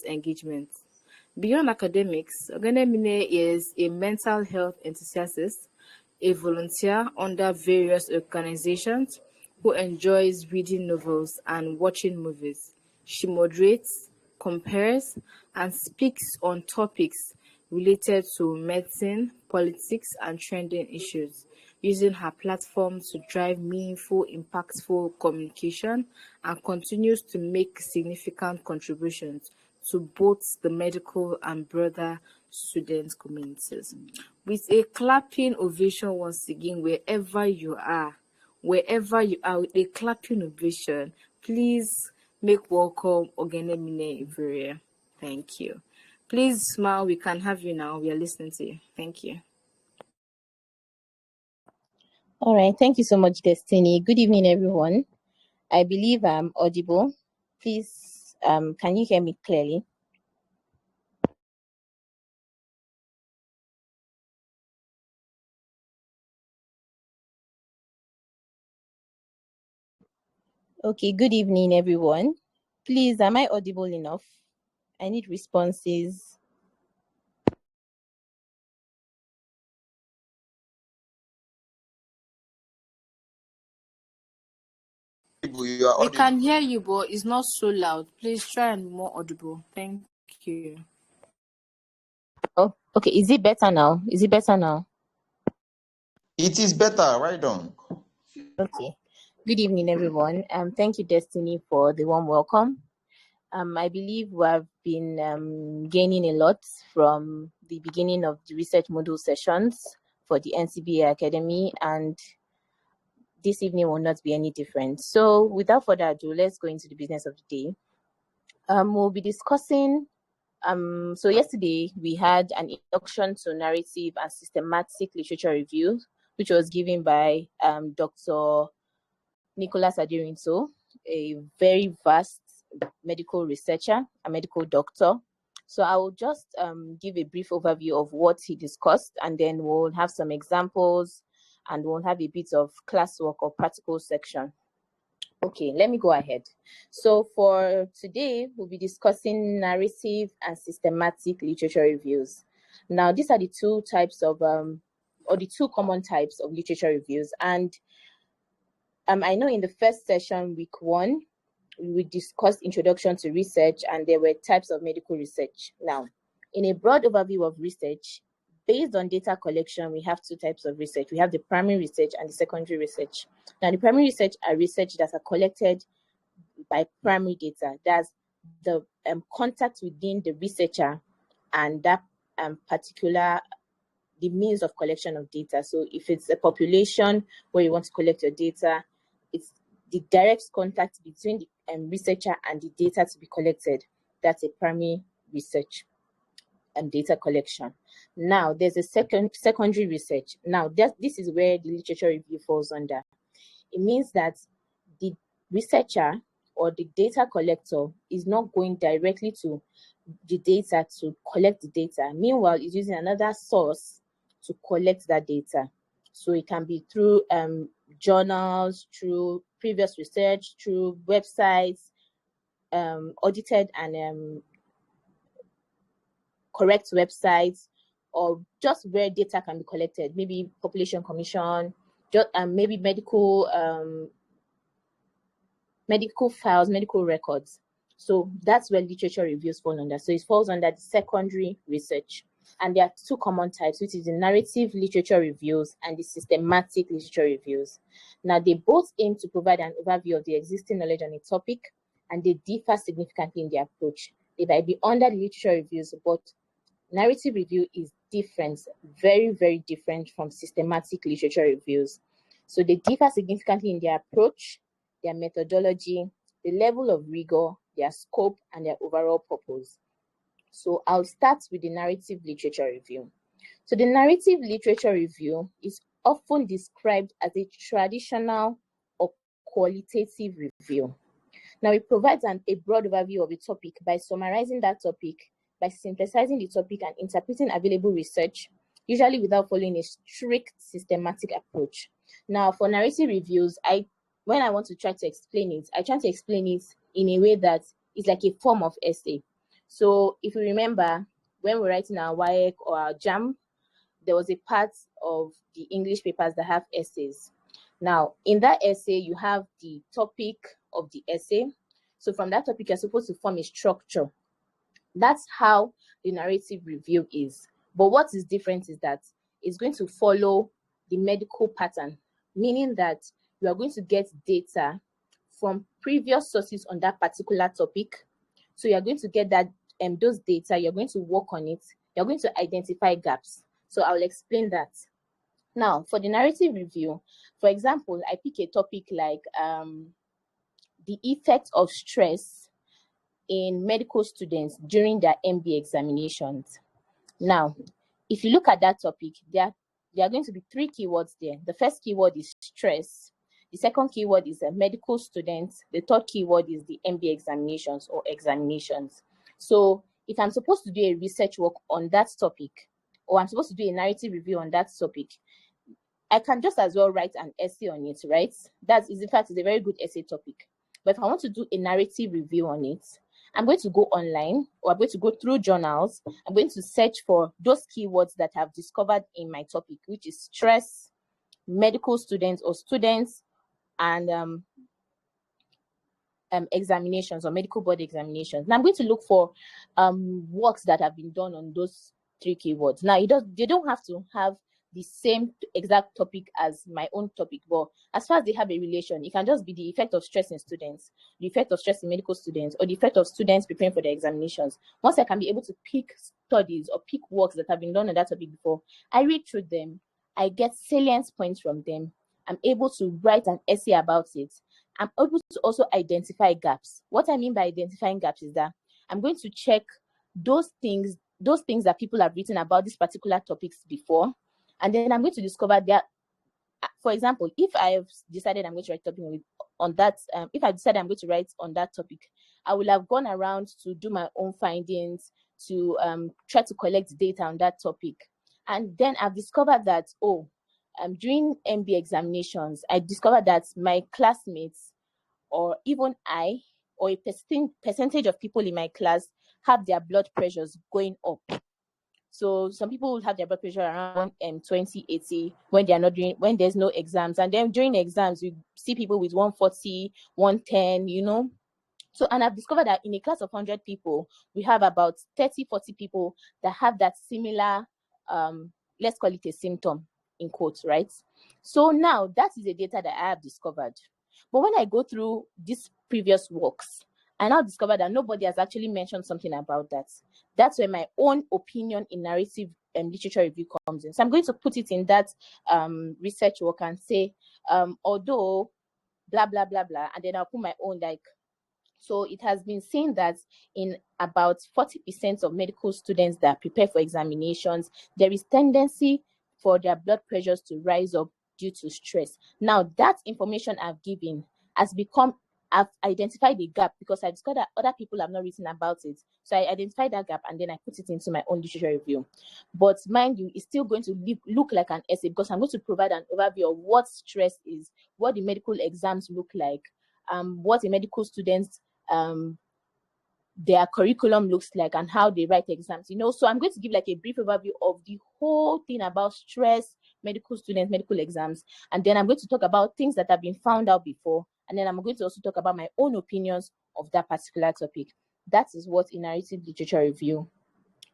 engagement. Beyond academics, Oghenemine is a mental health enthusiast, a volunteer under various organizations who enjoys reading novels and watching movies. She moderates, compares, and speaks on topics related to medicine, politics, and trending issues, using her platform to drive meaningful, impactful communication, and continues to make significant contributions to both the medical and broader student communities. With a clapping ovation once again, wherever you are, with a clapping ovation, please make welcome Oghenemine Ivwurie. Thank you. Please smile. We can have you now. We are listening to you. Thank you. All right. Thank you so much, Destiny. Good evening, everyone. I believe I'm audible. Please, can you hear me clearly? Okay, good evening, everyone. Please, am I audible enough? I need responses. We can hear you, but it's not so loud. Please try and be more audible. Thank you. Oh, okay. Is it better now? It is better. Right on. Okay. Good evening, everyone. Thank you, Destiny, for the warm welcome. I believe we have been gaining a lot from the beginning of the research module sessions for the NCBA Academy, and this evening will not be any different. So without further ado, let's go into the business of the day. We'll be discussing, so yesterday we had an introduction to narrative and systematic literature review, which was given by Dr. Nicholas Aderinto, a very vast medical researcher, a medical doctor. So I will just give a brief overview of what he discussed, and then we'll have some examples and we'll have a bit of classwork or practical section. Okay, let me go ahead. So for today, we'll be discussing narrative and systematic literature reviews. Now, these are the two types of, or the two common types of literature reviews. And I know in the first session, week 1, we discussed introduction to research, and there were types of medical research. Now, in a broad overview of research, based on data collection, we have two types of research. We have the primary research and the secondary research. Now, the primary research are research that are collected by primary data. That's the contact within the researcher and that particular, the means of collection of data. So if it's a population where you want to collect your data, it's the direct contact between the researcher and the data to be collected. That's a primary research and data collection. Now, there's a secondary research. Now, this is where the literature review falls under. It means that the researcher or the data collector is not going directly to the data to collect the data. Meanwhile, it's using another source to collect that data. So it can be through journals, through previous research, through websites, audited and correct websites, or just where data can be collected, maybe population commission, just maybe medical files, medical records. So that's where literature reviews fall under. So it falls under the secondary research. And there are two common types, which is the narrative literature reviews and the systematic literature reviews. Now, they both aim to provide an overview of the existing knowledge on a topic, and they differ significantly in their approach. They might be under the literature reviews, but narrative review is different, very, very different from systematic literature reviews. So they differ significantly in their approach, their methodology, the level of rigor, their scope, and their overall purpose. So I'll start with the narrative literature review. So the narrative literature review is often described as a traditional or qualitative review. Now, it provides a broad overview of a topic by summarizing that topic, by synthesizing the topic and interpreting available research, usually without following a strict systematic approach. Now, for narrative reviews, when I want to try to explain it, I try to explain it in a way that is like a form of essay. So if you remember, when we're writing our WAEC or our JAM, there was a part of the English papers that have essays. Now, in that essay, you have the topic of the essay. So from that topic, you're supposed to form a structure. That's how the narrative review is. But what is different is that it's going to follow the medical pattern, meaning that you are going to get data from previous sources on that particular topic. So you're going to get that those data, you're going to work on it, you're going to identify gaps. So I'll explain that. Now, for the narrative review, for example, I pick a topic like the effect of stress in medical students during their MBA examinations. Now, if you look at that topic, there are going to be 3 keywords there. The first keyword is stress. The second keyword is medical students. The third keyword is the MBA examinations or examinations. So if I'm supposed to do a research work on that topic, or I'm supposed to do a narrative review on that topic, I can just as well write an essay on it, right? That is, in fact, is a very good essay topic. But if I want to do a narrative review on it, I'm going to go online, or I'm going to go through journals. I'm going to search for those keywords that I've discovered in my topic, which is stress, medical students or students, and examinations or medical board examinations. Now I'm going to look for works that have been done on those 3 keywords. Now they don't have to have the same exact topic as my own topic, but as far as they have a relation, it can just be the effect of stress in students, the effect of stress in medical students, or the effect of students preparing for their examinations. Once I can be able to pick studies or pick works that have been done on that topic before, I read through them, I get salient points from them, I'm able to write an essay about it. I'm able to also identify gaps. What I mean by identifying gaps is that I'm going to check those things that people have written about these particular topics before, and then I'm going to discover that, for example, if I've decided I'm going to write topic on that, if I decided I'm going to write on that topic, I will have gone around to do my own findings, to try to collect data on that topic. And then I've discovered that, during MBA examinations, I discovered that my classmates, or even I, or a percentage of people in my class have their blood pressures going up. So some people will have their blood pressure around 2080 when they are not when there's no exams. And then during exams, you see people with 140, 110, So, and I've discovered that in a class of 100 people, we have about 30, 40 people that have that similar, let's call it a symptom, in quotes, right? So now that is the data that I have discovered. But when I go through these previous works, I now discover that nobody has actually mentioned something about that. That's where my own opinion in narrative literature review comes in. So I'm going to put it in that research work and say, although blah, blah, blah, blah, and then I'll put my own, like, so it has been seen that in about 40% of medical students that prepare for examinations, there is tendency for their blood pressures to rise up due to stress. Now, that information I've given I've identified the gap because I discovered that other people have not written about it. So I identified that gap and then I put it into my own literature review. But mind you, it's still going to look like an essay because I'm going to provide an overview of what stress is, what the medical exams look like, what a medical student's their curriculum looks like and how they write exams, So I'm going to give like a brief overview of the whole thing about stress, medical students, medical exams. And then I'm going to talk about things that have been found out before. And then I'm going to also talk about my own opinions of that particular topic. That is what a narrative literature review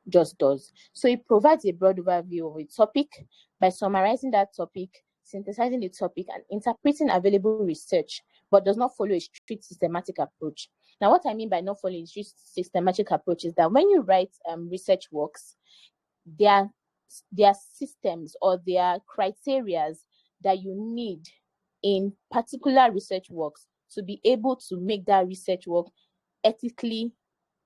just does. So it provides a broad overview of a topic by summarizing that topic, synthesizing the topic, and interpreting available research, but does not follow a strict systematic approach. Now, what I mean by not following a strict systematic approach is that when you write research works, there are systems or there are criteria that you need in particular research works to be able to make that research work ethically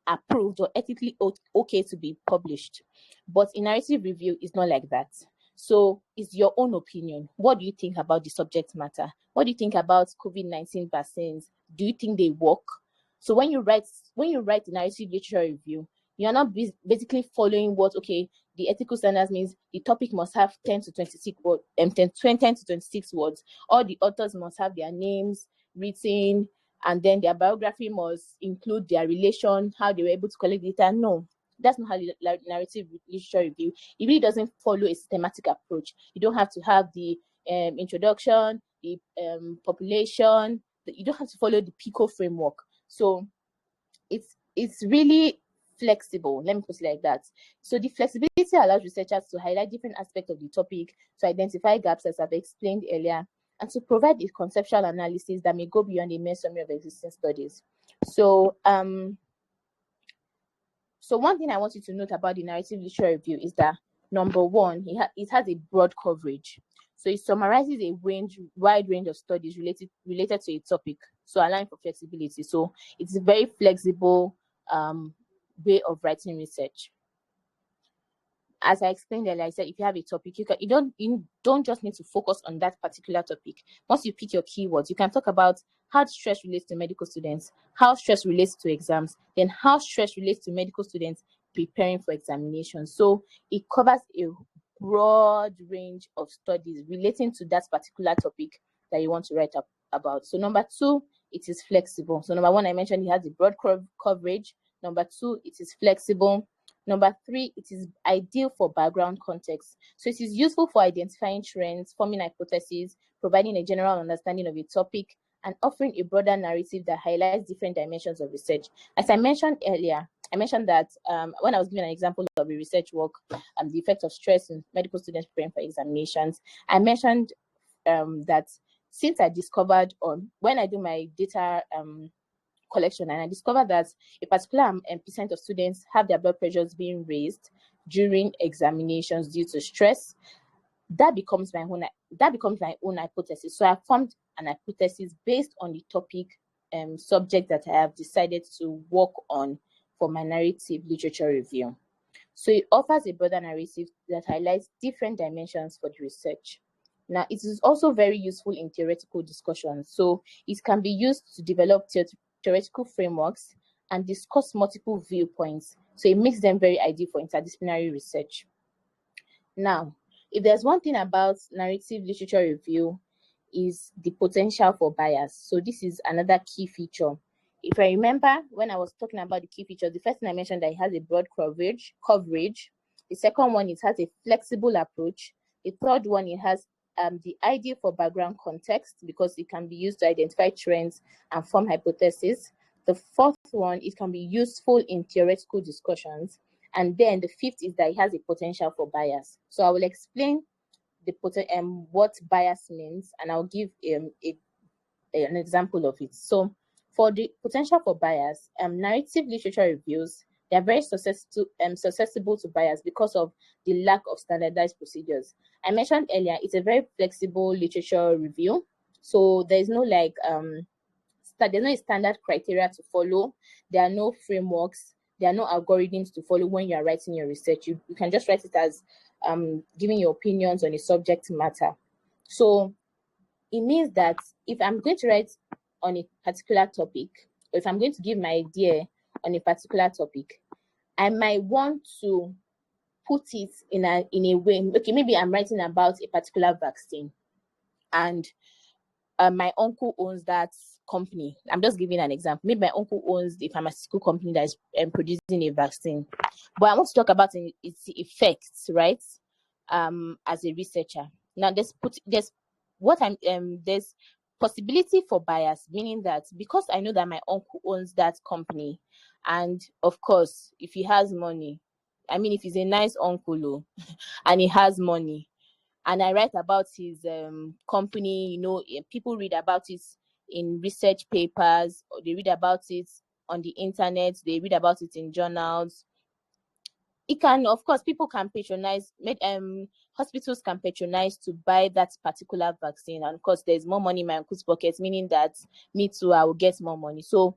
approved or ethically okay to be published. But in narrative review, it's not like that. So it's your own opinion. What do you think about the subject matter? What do you think about COVID-19 vaccines? Do you think they work? So when you write the narrative literature review, you're not basically following what, the ethical standards means the topic must have 10 to 26 words, 10 to 26 words. All the authors must have their names written and then their biography must include their relation, how they were able to collect data. No, that's not how narrative literature review. It really doesn't follow a systematic approach. You don't have to have the introduction, the population. You don't have to follow the PICO framework. So it's really flexible. Let me put it like that. So the flexibility allows researchers to highlight different aspects of the topic, to identify gaps, as I've explained earlier, and to provide a conceptual analysis that may go beyond the mere summary of existing studies. So one thing I want you to note about the narrative literature review is that, number one, it has a broad coverage. So it summarizes a wide range of studies related to a topic, so allowing for flexibility. So it's a very flexible way of writing research. As I explained earlier, I said if you have a topic, you don't just need to focus on that particular topic. Once you pick your keywords, you can talk about how stress relates to medical students, how stress relates to exams, then how stress relates to medical students preparing for examinations. So it covers a broad range of studies relating to that particular topic that you want to write about. So number two, it is flexible. So number one, I mentioned it has a broad coverage. Number two, it is flexible. Number three, it is ideal for background context. So it is useful for identifying trends, forming hypotheses, providing a general understanding of a topic, and offering a broader narrative that highlights different dimensions of research. As I mentioned earlier, I mentioned that when I was giving an example of a research work, the effect of stress in medical students preparing for examinations, I mentioned that since I discovered, or when I do my data collection, and I discovered that a particular percent of students have their blood pressures being raised during examinations due to stress, that becomes my own hypothesis. So I formed an hypothesis based on the topic subject that I have decided to work on for my narrative literature review. So it offers a broader narrative that highlights different dimensions for the research. Now, it is also very useful in theoretical discussions. So it can be used to develop theoretical frameworks and discuss multiple viewpoints. So it makes them very ideal for interdisciplinary research. Now, if there's one thing about narrative literature review, is the potential for bias. So this is another key feature. If I remember, when I was talking about the key features, the first thing I mentioned that it has a broad coverage. The second one, it has a flexible approach. The third one, it has the idea for background context, because it can be used to identify trends and form hypotheses. The fourth one, it can be useful in theoretical discussions. And then the fifth is that it has a potential for bias. So I will explain what bias means, and I'll give an example of it. So for the potential for bias, narrative literature reviews, they are very susceptible to bias because of the lack of standardized procedures. I mentioned earlier, it's a very flexible literature review. So there's no there's no standard criteria to follow. There are no frameworks. There are no algorithms to follow when you are writing your research. You can just write it as giving your opinions on a subject matter. So it means that if I'm going to write on a particular topic, or if I'm going to give my idea on a particular topic, I might want to put it in a way. Okay, maybe I'm writing about a particular vaccine, and my uncle owns that company. I'm just giving an example. Maybe my uncle owns the pharmaceutical company that is producing a vaccine, but I want to talk about its effects, right? As a researcher. Now, there's possibility for bias, meaning that because I know that my uncle owns that company, and of course, if he has money, if he's a nice uncle, and he has money, and I write about his company, people read about it in research papers, or they read about it on the internet, they read about it in journals. It can, of course, people can patronize, hospitals can patronize to buy that particular vaccine. And of course, there's more money in my uncle's pocket, meaning that me too, I will get more money. So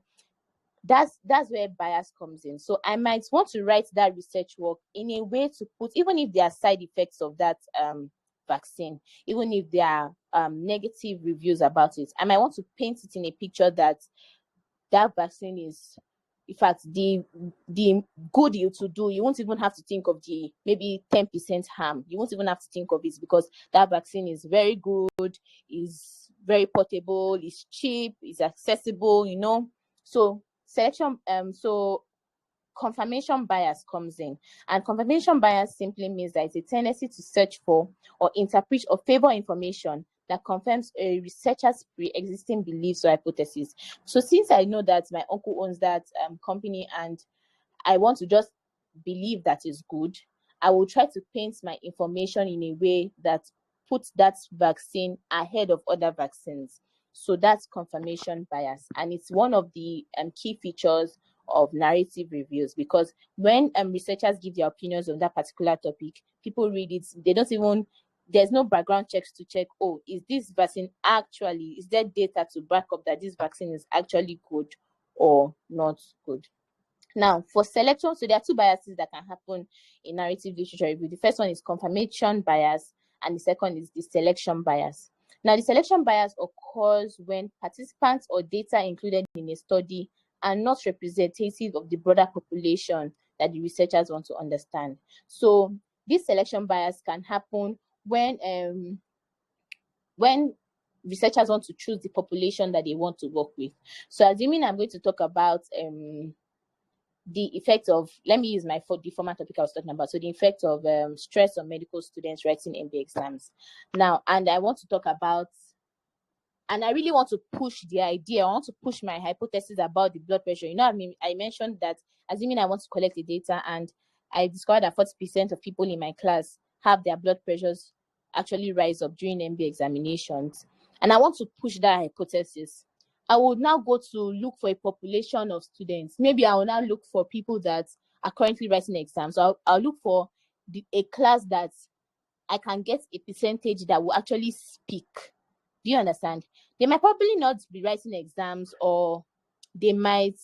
that's where bias comes in. So I might want to write that research work in a way to put, even if there are side effects of that vaccine, even if there are negative reviews about it, I might want to paint it in a picture that vaccine is, in fact, the good you to do, you won't even have to think of the maybe 10% harm. You won't even have to think of it, because that vaccine is very good, is very portable, it's cheap, it's accessible, So confirmation bias comes in. And confirmation bias simply means that it's a tendency to search for or interpret or favor information that confirms a researcher's pre-existing beliefs or hypotheses. So since I know that my uncle owns that company and I want to just believe that is good, I will try to paint my information in a way that puts that vaccine ahead of other vaccines. So that's confirmation bias. And it's one of the key features of narrative reviews, because when researchers give their opinions on that particular topic, people read it, they don't even, there's no background checks to check, is this vaccine actually, is there data to back up that this vaccine is actually good or not good? Now, for selection, so there are two biases that can happen in narrative literature review. The first one is confirmation bias, and the second is the selection bias. Now, the selection bias occurs when participants or data included in a study are not representative of the broader population that the researchers want to understand. So this selection bias can happen when researchers want to choose the population that they want to work with. So assuming I'm going to talk about the effect of, let me use the former topic I was talking about. So the effect of stress on medical students writing MBA exams. Now, and I want to talk about, and I really want to push the idea, I want to push my hypothesis about the blood pressure. I mentioned that assuming I want to collect the data and I discovered that 40% of people in my class have their blood pressures actually rise up during MBA examinations. And I want to push that hypothesis. I would now go to look for a population of students. Maybe I will now look for people that are currently writing exams. So I'll look for a class that I can get a percentage that will actually speak. Do you understand? They might probably not be writing exams, or they might,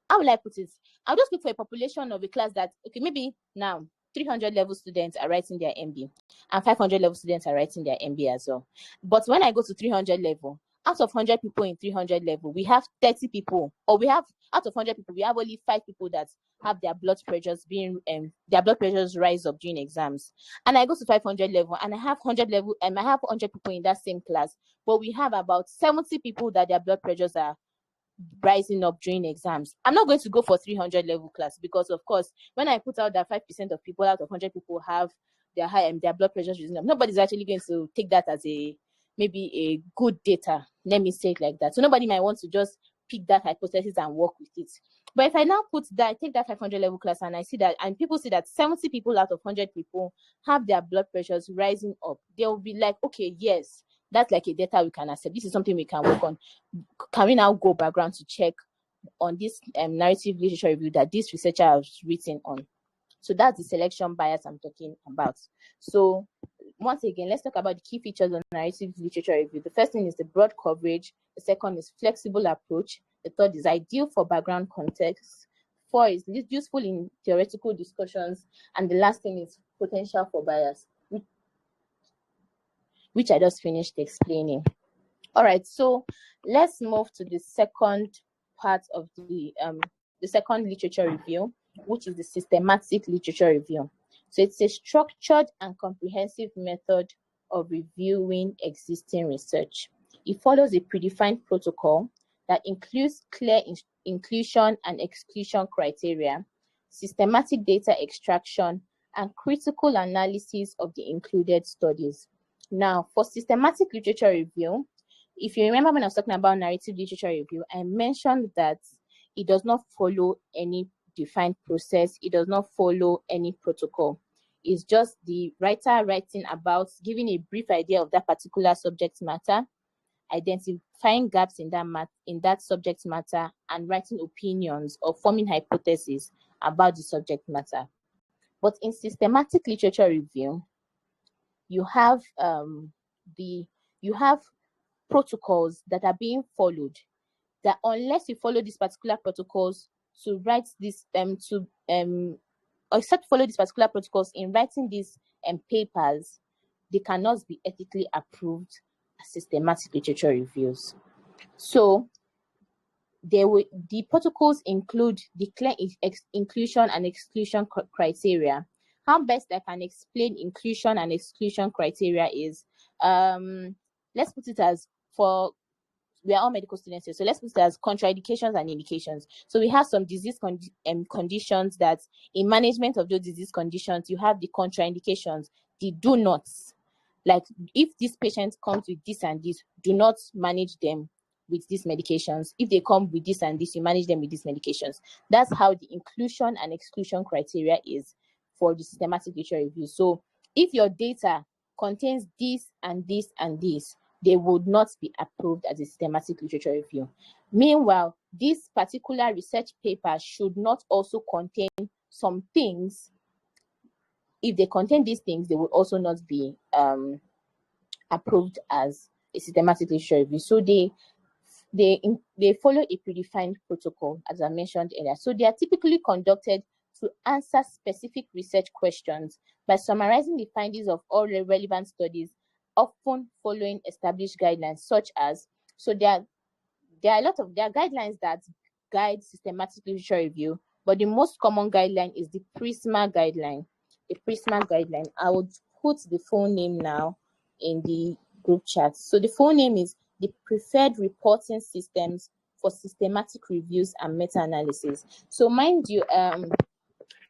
how will I put it? I'll just look for a population of a class that, okay, maybe now 300 level students are writing their MB and 500 level students are writing their MB as well. But when I go to 300 level, out of 100 people in 300 level, we have 30 people, or we have, out of 100 people, we have only 5 people that have their blood pressures rise up during exams. And I go to 500 level and I have 100 level, and I have 100 people in that same class, but we have about 70 people that their blood pressures are rising up during exams. I'm not going to go for 300 level class, because of course, when I put out that 5% of people out of 100 people have their their blood pressures rising up, nobody's actually going to take that as maybe a good data. Let me say it like that. So nobody might want to just pick that hypothesis and work with it. But if I now take that 500 level class and I see that, and people see that 70 people out of 100 people have their blood pressures rising up, they'll be like, okay, yes, that's like a data we can accept. This is something we can work on. Can we now go background to check on this narrative literature review that this researcher has written on? So that's the selection bias I'm talking about. So once again, let's talk about the key features of narrative literature review. The first thing is the broad coverage. The second is flexible approach. The third is ideal for background context. 4 is useful in theoretical discussions. And the last thing is potential for bias, which I just finished explaining. All right, so let's move to the second part of the second literature review, which is the systematic literature review. So it's a structured and comprehensive method of reviewing existing research. It follows a predefined protocol that includes clear inclusion and exclusion criteria, systematic data extraction, and critical analysis of the included studies. Now, for systematic literature review, if you remember when I was talking about narrative literature review, I mentioned that it does not follow any defined process. It does not follow any protocol. It's just the writer writing about, giving a brief idea of that particular subject matter, identifying gaps in that subject matter, and writing opinions or forming hypotheses about the subject matter. But in systematic literature review, you have protocols that are being followed, that unless you follow these particular protocols to write this except follow these particular protocols in writing these papers, they cannot be ethically approved as systematic literature reviews. So the protocols include the clear inclusion and exclusion criteria. How best I can explain inclusion and exclusion criteria is, let's put it as we are all medical students here, so let's put it as contraindications and indications. So we have some disease conditions that in management of those disease conditions, you have the contraindications, the do nots. Like if these patients come with this and this, do not manage them with these medications. If they come with this and this, you manage them with these medications. That's how the inclusion and exclusion criteria is for the systematic literature review. So if your data contains this and this and this, they would not be approved as a systematic literature review. Meanwhile, this particular research paper should not also contain some things. If they contain these things, they will also not be approved as a systematic literature review. So they follow a predefined protocol, as I mentioned earlier. So they are typically conducted to answer specific research questions by summarizing the findings of all relevant studies, often following established guidelines, such as, so there are guidelines that guide systematic literature review, but the most common guideline is the PRISMA guideline. The PRISMA guideline. I would put the full name now in the group chat. So the full name is the Preferred Reporting Systems for Systematic Reviews and Meta-Analysis. So mind you,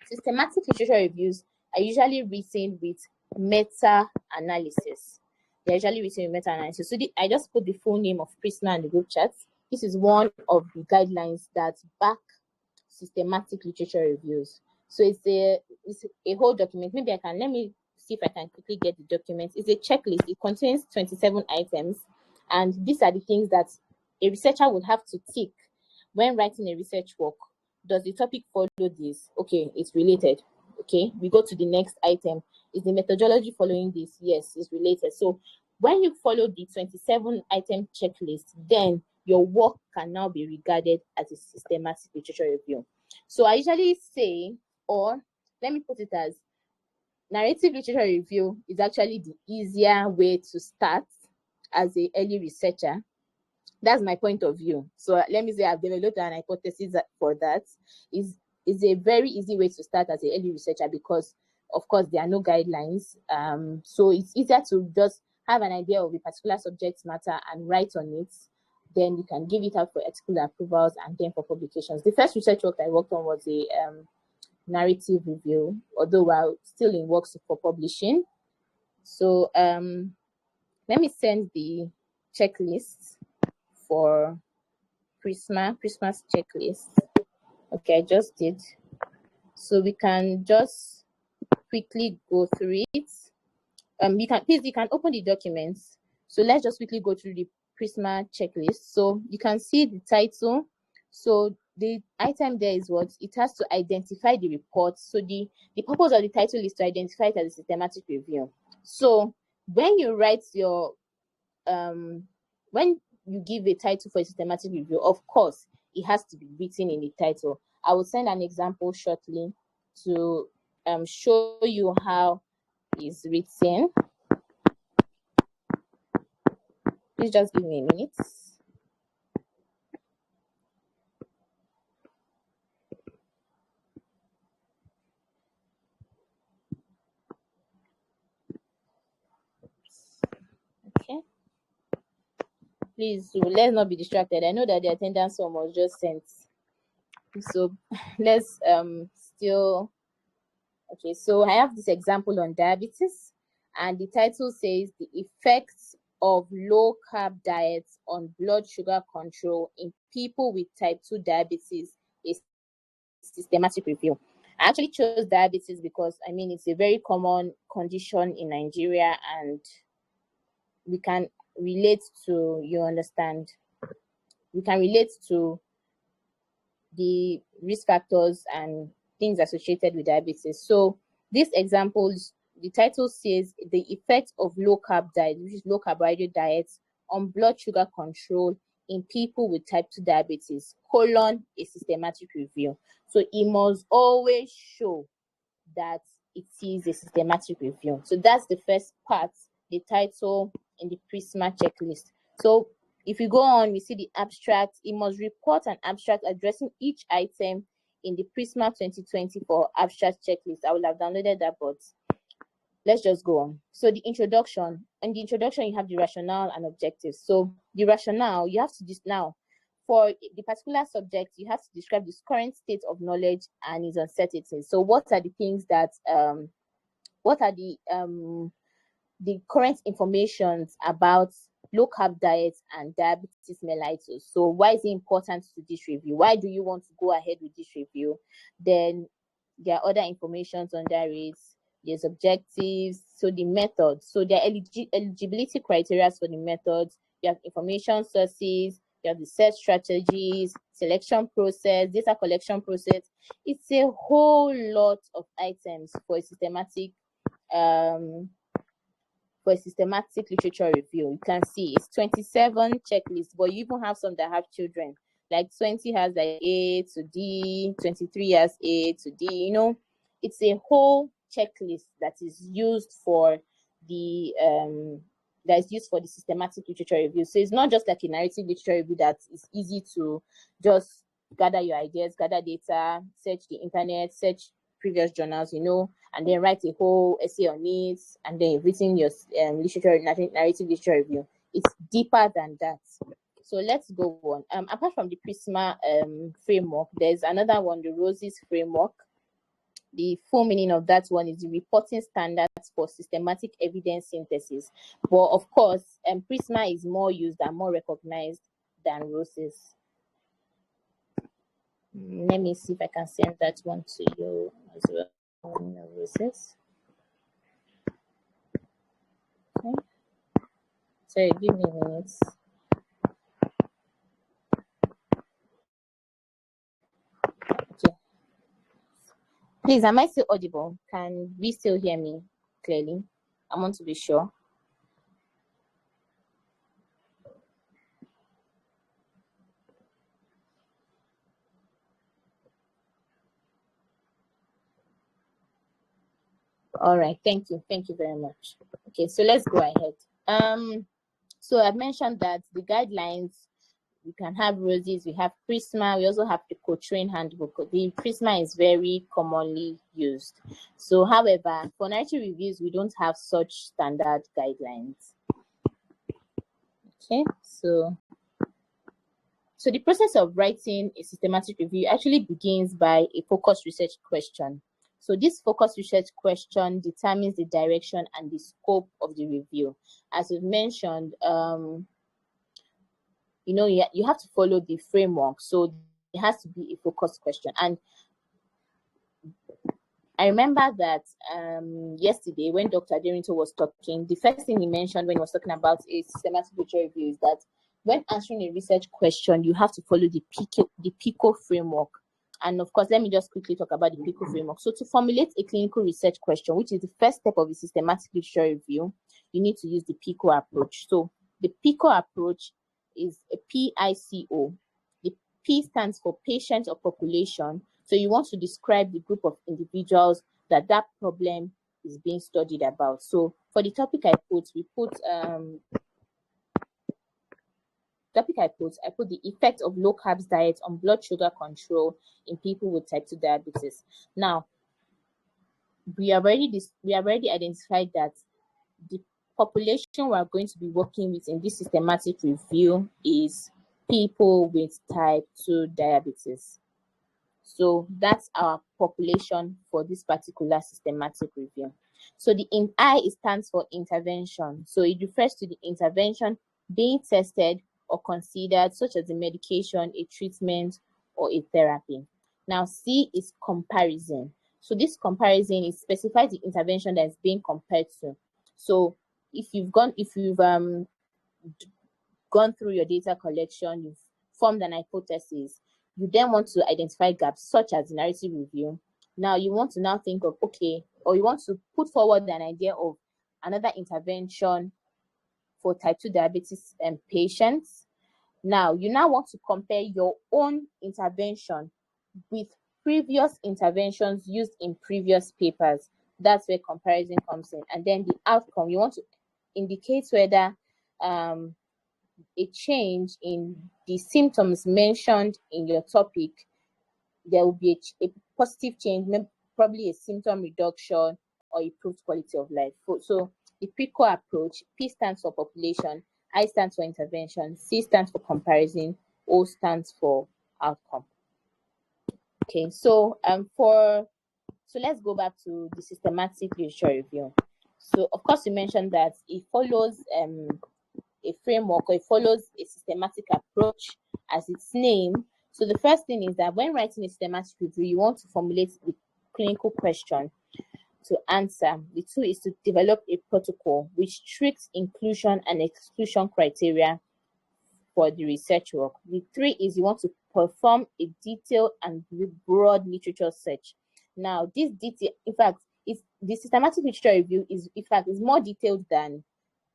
systematic literature reviews are usually written with meta-analysis. They're usually written with meta-analysis. So I just put the full name of PRISMA in the group chat. This is one of the guidelines that back systematic literature reviews. So it's a whole document. Maybe let me see if I can quickly get the document. It's a checklist. It contains 27 items. And these are the things that a researcher would have to tick when writing a research work. Does the topic follow this? Okay, it's related. Okay, we go to the next item. Is the methodology following this? Yes, it's related. So when you follow the 27 item checklist, then your work can now be regarded as a systematic literature review. So I usually say, or let me put it as, narrative literature review is actually the easier way to start as an early researcher. That's my point of view. So let me say I've developed an hypothesis for that. Is a very easy way to start as an early researcher because, of course, there are no guidelines. So it's easier to just have an idea of a particular subject matter and write on it. Then you can give it out for ethical approvals and then for publications. The first research work I worked on was a narrative review, although we're still in works for publishing. So let me send the checklist for Prisma's checklist. Okay, I just did. So we can just quickly go through it. You can open the documents. So let's just quickly go through the Prisma checklist. So you can see the title. So the item there is what it has to identify the report. So the purpose of the title is to identify it as a systematic review. So when you write your when you give a title for a systematic review, of course it has to be written in the title. I will send an example shortly to show you how it's written. Please just give me a minute. Okay. Please, let's not be distracted. I know that the attendance form was just sent. So let's still. Okay, so I have this example on diabetes, and the title says the effects of low carb diets on blood sugar control in people with type 2 diabetes is systematic review. I actually chose diabetes because it's a very common condition in Nigeria, and we can relate to, we can relate to the risk factors and things associated with diabetes. So this example, the title says the effect of low carb diet, which is low carbohydrate diets, on blood sugar control in people with type 2 diabetes, a systematic review. So it must always show that it is a systematic review. So that's the first part, the title in the Prisma checklist. So if you go on, we see the abstract. It must report an abstract addressing each item in the Prisma 2024 abstract checklist. I will have downloaded that, but let's just go on. So the introduction. In the introduction, you have the rationale and objectives. So the rationale, you have to now, for the particular subject, you have to describe the current state of knowledge and its uncertainties. So what are the things that, what are the current informations about low carb diets and diabetes mellitus? So why is it important to this review? Why do you want to go ahead with this review? Then there are other informations under it. There's objectives, so the methods. So there are eligibility criteria for the methods. You have information sources, you have the search strategies, selection process, data collection process. It's a whole lot of items for a systematic literature review. You can see it's 27 checklists, but you even have some that have children. Like 20 has like A to D, 23 has A to D. You know, it's a whole checklist that is used for the systematic literature review. So it's not just like a narrative literature review that is easy to just gather your ideas, gather data, search the internet, search previous journals, you know, and then write a whole essay on it, and then you've written your narrative literature review. It's deeper than that. So let's go on. Apart from the Prisma framework, there's another one, the ROSES framework. The full meaning of that one is the reporting standards for systematic evidence synthesis. But of course, Prisma is more used and more recognized than ROSES. Let me see if I can send that one to you as well. ROSES. Okay. Sorry, give me minutes. Okay. Please, am I still audible? Can we still hear me clearly? I want to be sure. All right, thank you very much. Okay, so let's go ahead. So I've mentioned that the guidelines, we can have ROSES, we have Prisma, we also have the Cochrane handbook. The Prisma is very commonly used. So however, for narrative reviews, we don't have such standard guidelines. Okay, so the process of writing a systematic review actually begins by a focus research question. So this focus research question determines the direction and the scope of the review. As we've mentioned, you know, you have to follow the framework. So it has to be a focus question. And I remember that yesterday when Dr. Adebayo was talking, the first thing he mentioned when he was talking about a systematic literature review is that when answering a research question, you have to follow the PICO framework. And of course, let me just quickly talk about the PICO framework. So to formulate a clinical research question, which is the first step of a systematic literature review, you need to use the PICO approach. So the PICO approach is a PICO. The P stands for patient or population. So you want to describe the group of individuals that problem is being studied about. So for the topic I put the effect of low carbs diet on blood sugar control in people with type 2 diabetes. Now, we have already identified that the population we are going to be working with in this systematic review is people with type 2 diabetes. So that's our population for this particular systematic review. So the I stands for intervention. So it refers to the intervention being tested or considered, such as a medication, a treatment, or a therapy. Now, C is comparison. So this comparison is specifies the intervention that is being compared to. So if you've gone through your data collection, you've formed an hypothesis, you then want to identify gaps such as narrative review. Now you want to think of, okay, or you want to put forward an idea of another intervention for type 2 diabetes patients. Now you want to compare your own intervention with previous interventions used in previous papers. That's where comparison comes in. And then the outcome, you want to indicate whether a change in the symptoms mentioned in your topic, there will be a positive change, probably a symptom reduction or improved quality of life. So the PICO approach, P stands for population I stands for intervention, C stands for comparison, O stands for outcome. Okay, so let's go back to the systematic literature review. So of course you mentioned that it follows a framework, or it follows a systematic approach as its name. So the first thing is that when writing a systematic review, you want to formulate the clinical question to answer. The two is to develop a protocol with strict inclusion and exclusion criteria for the research work. The three is you want to perform a detailed and broad literature search. Now, this detail, in fact, the systematic literature review is more detailed than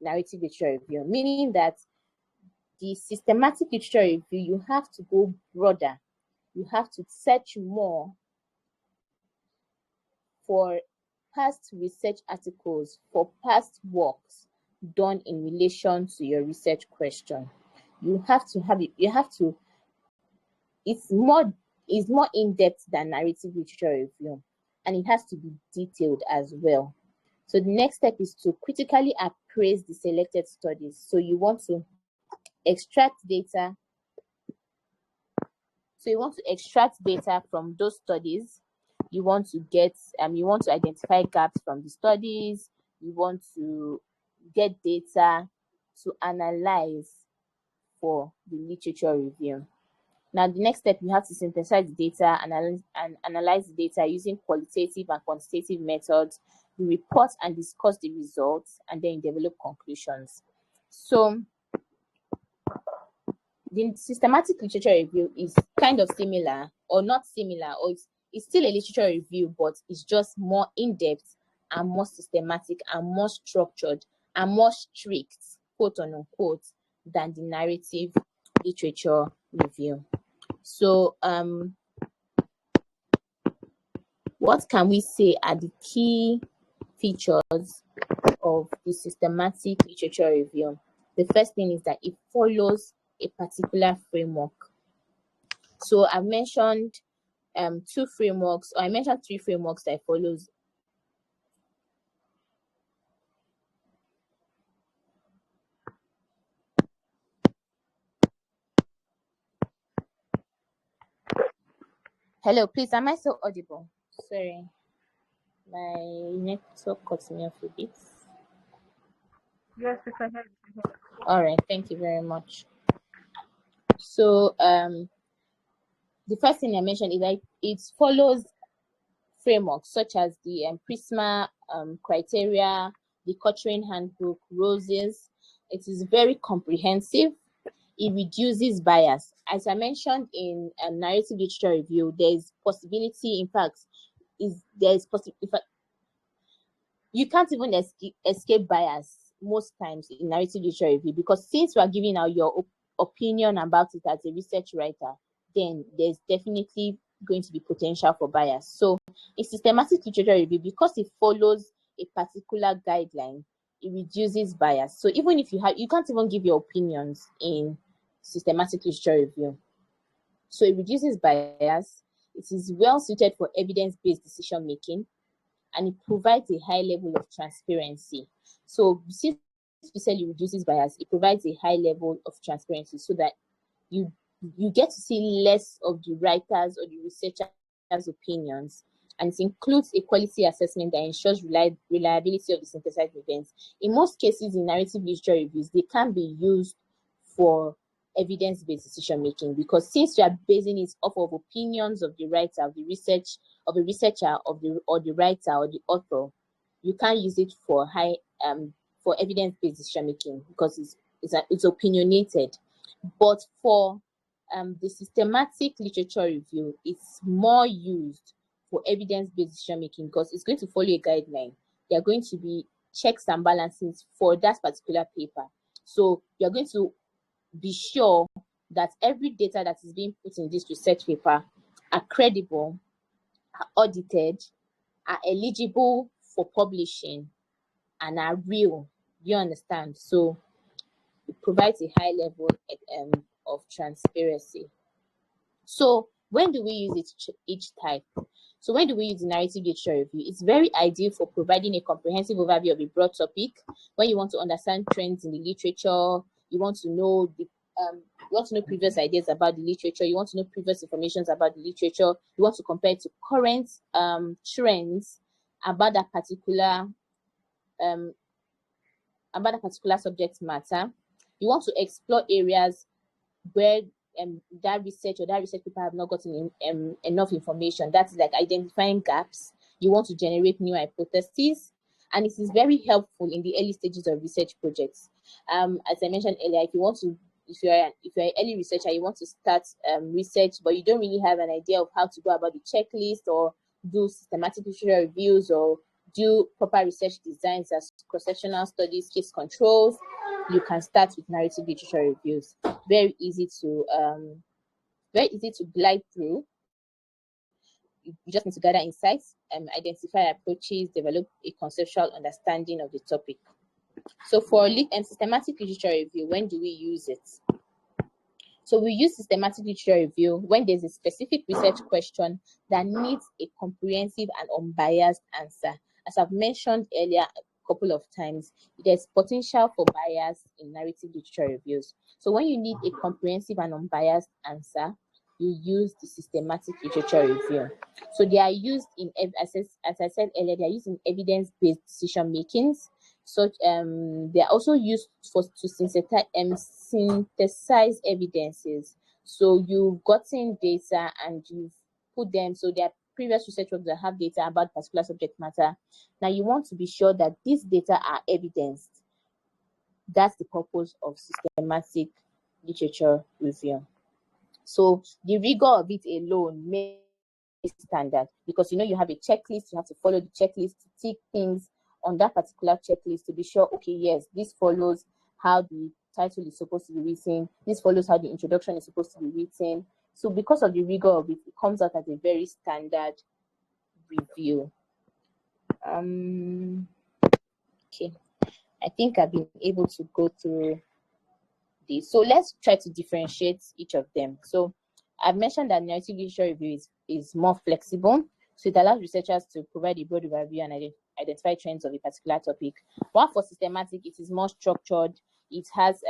narrative literature review, meaning that the systematic literature review, you have to go broader. You have to search more for past research articles, for past works done in relation to your research question. It's more in-depth than narrative literature review, and it has to be detailed as well. So the next step is to critically appraise the selected studies. So you want to extract data. So you want to extract data from those studies. You want to identify gaps from the studies. You want to get data to analyze for the literature review. Now, the next step, you have to synthesize the data and analyze the data using qualitative and quantitative methods. You report and discuss the results, and then you develop conclusions. So the systematic literature review is kind of similar, or not similar, or it's still a literature review, but it's just more in-depth and more systematic and more structured and more strict, quote unquote, than the narrative literature review. So what can we say are the key features of the systematic literature review? The first thing is that it follows a particular framework. So I've mentioned three frameworks that it follows. Hello, please, am I so audible? Sorry, my network cut me off a bit. Yes, we can hear you. All right, thank you very much. So the first thing I mentioned is that it follows frameworks such as the Prisma criteria, the Cochrane handbook, ROSES. It is very comprehensive. It reduces bias. As I mentioned in narrative literature review, there's possibility, in fact, you can't even escape bias most times in narrative literature review, because since you are giving out your opinion about it as a research writer, then there's definitely going to be potential for bias. So in systematic literature review, because it follows a particular guideline, it reduces bias. So even if you can't even give your opinions in systematic literature review. So it reduces bias. It is well suited for evidence-based decision making, and it provides a high level of transparency. So since we said it reduces bias, it provides a high level of transparency so that you get to see less of the writers or the researchers' opinions, and it includes a quality assessment that ensures reliability of the synthesized events. In most cases, in narrative literature reviews, they can be used for evidence-based decision making, because since you are basing it off of opinions of the writer, of the researcher, or the writer or the author, you can't use it for evidence-based decision making because it's opinionated. But for the systematic literature review, it's more used for evidence-based decision making because it's going to follow a guideline. There are going to be checks and balances for that particular paper. So you're going to be sure that every data that is being put in this research paper are credible, are audited, are eligible for publishing, and are real. You understand? So it provides a high level of transparency. So when do we use each type? So when do we use the narrative literature review? It's very ideal for providing a comprehensive overview of a broad topic, when you want to understand trends in the literature, You want to know previous ideas about the literature. You want to know previous information about the literature. You want to compare it to current trends about that particular subject matter. You want to explore areas where that research paper have not gotten enough information. That's like identifying gaps. You want to generate new hypotheses, and it is very helpful in the early stages of research projects. As I mentioned earlier, if you're an early researcher, you want to start research, but you don't really have an idea of how to go about the checklist or do systematic literature reviews or do proper research designs as cross-sectional studies, case controls. You can start with narrative literature reviews. Very easy to glide through. You just need to gather insights, identify approaches, develop a conceptual understanding of the topic. So for systematic literature review, when do we use it? So we use systematic literature review when there's a specific research question that needs a comprehensive and unbiased answer. As I've mentioned earlier a couple of times, there's potential for bias in narrative literature reviews. So when you need a comprehensive and unbiased answer, you use the systematic literature review. So they are used as I said earlier, they are used in evidence-based decision makings. So they are also used to synthesize evidences. So you've gotten data and you've put them, so there are previous research work that have data about particular subject matter. Now you want to be sure that these data are evidenced. That's the purpose of systematic literature review. So the rigor of it alone makes it standard, because you have a checklist, you have to follow the checklist to tick things on that particular checklist to be sure, okay, yes, this follows how the title is supposed to be written, this follows how the introduction is supposed to be written. So because of the rigor of it, it comes out as a very standard review. Okay, I think I've been able to go through this. So let's try to differentiate each of them. So I've mentioned that narrative literature review is more flexible. So it allows researchers to provide a broad overview and identify trends of a particular topic. While for systematic, it is more structured. It has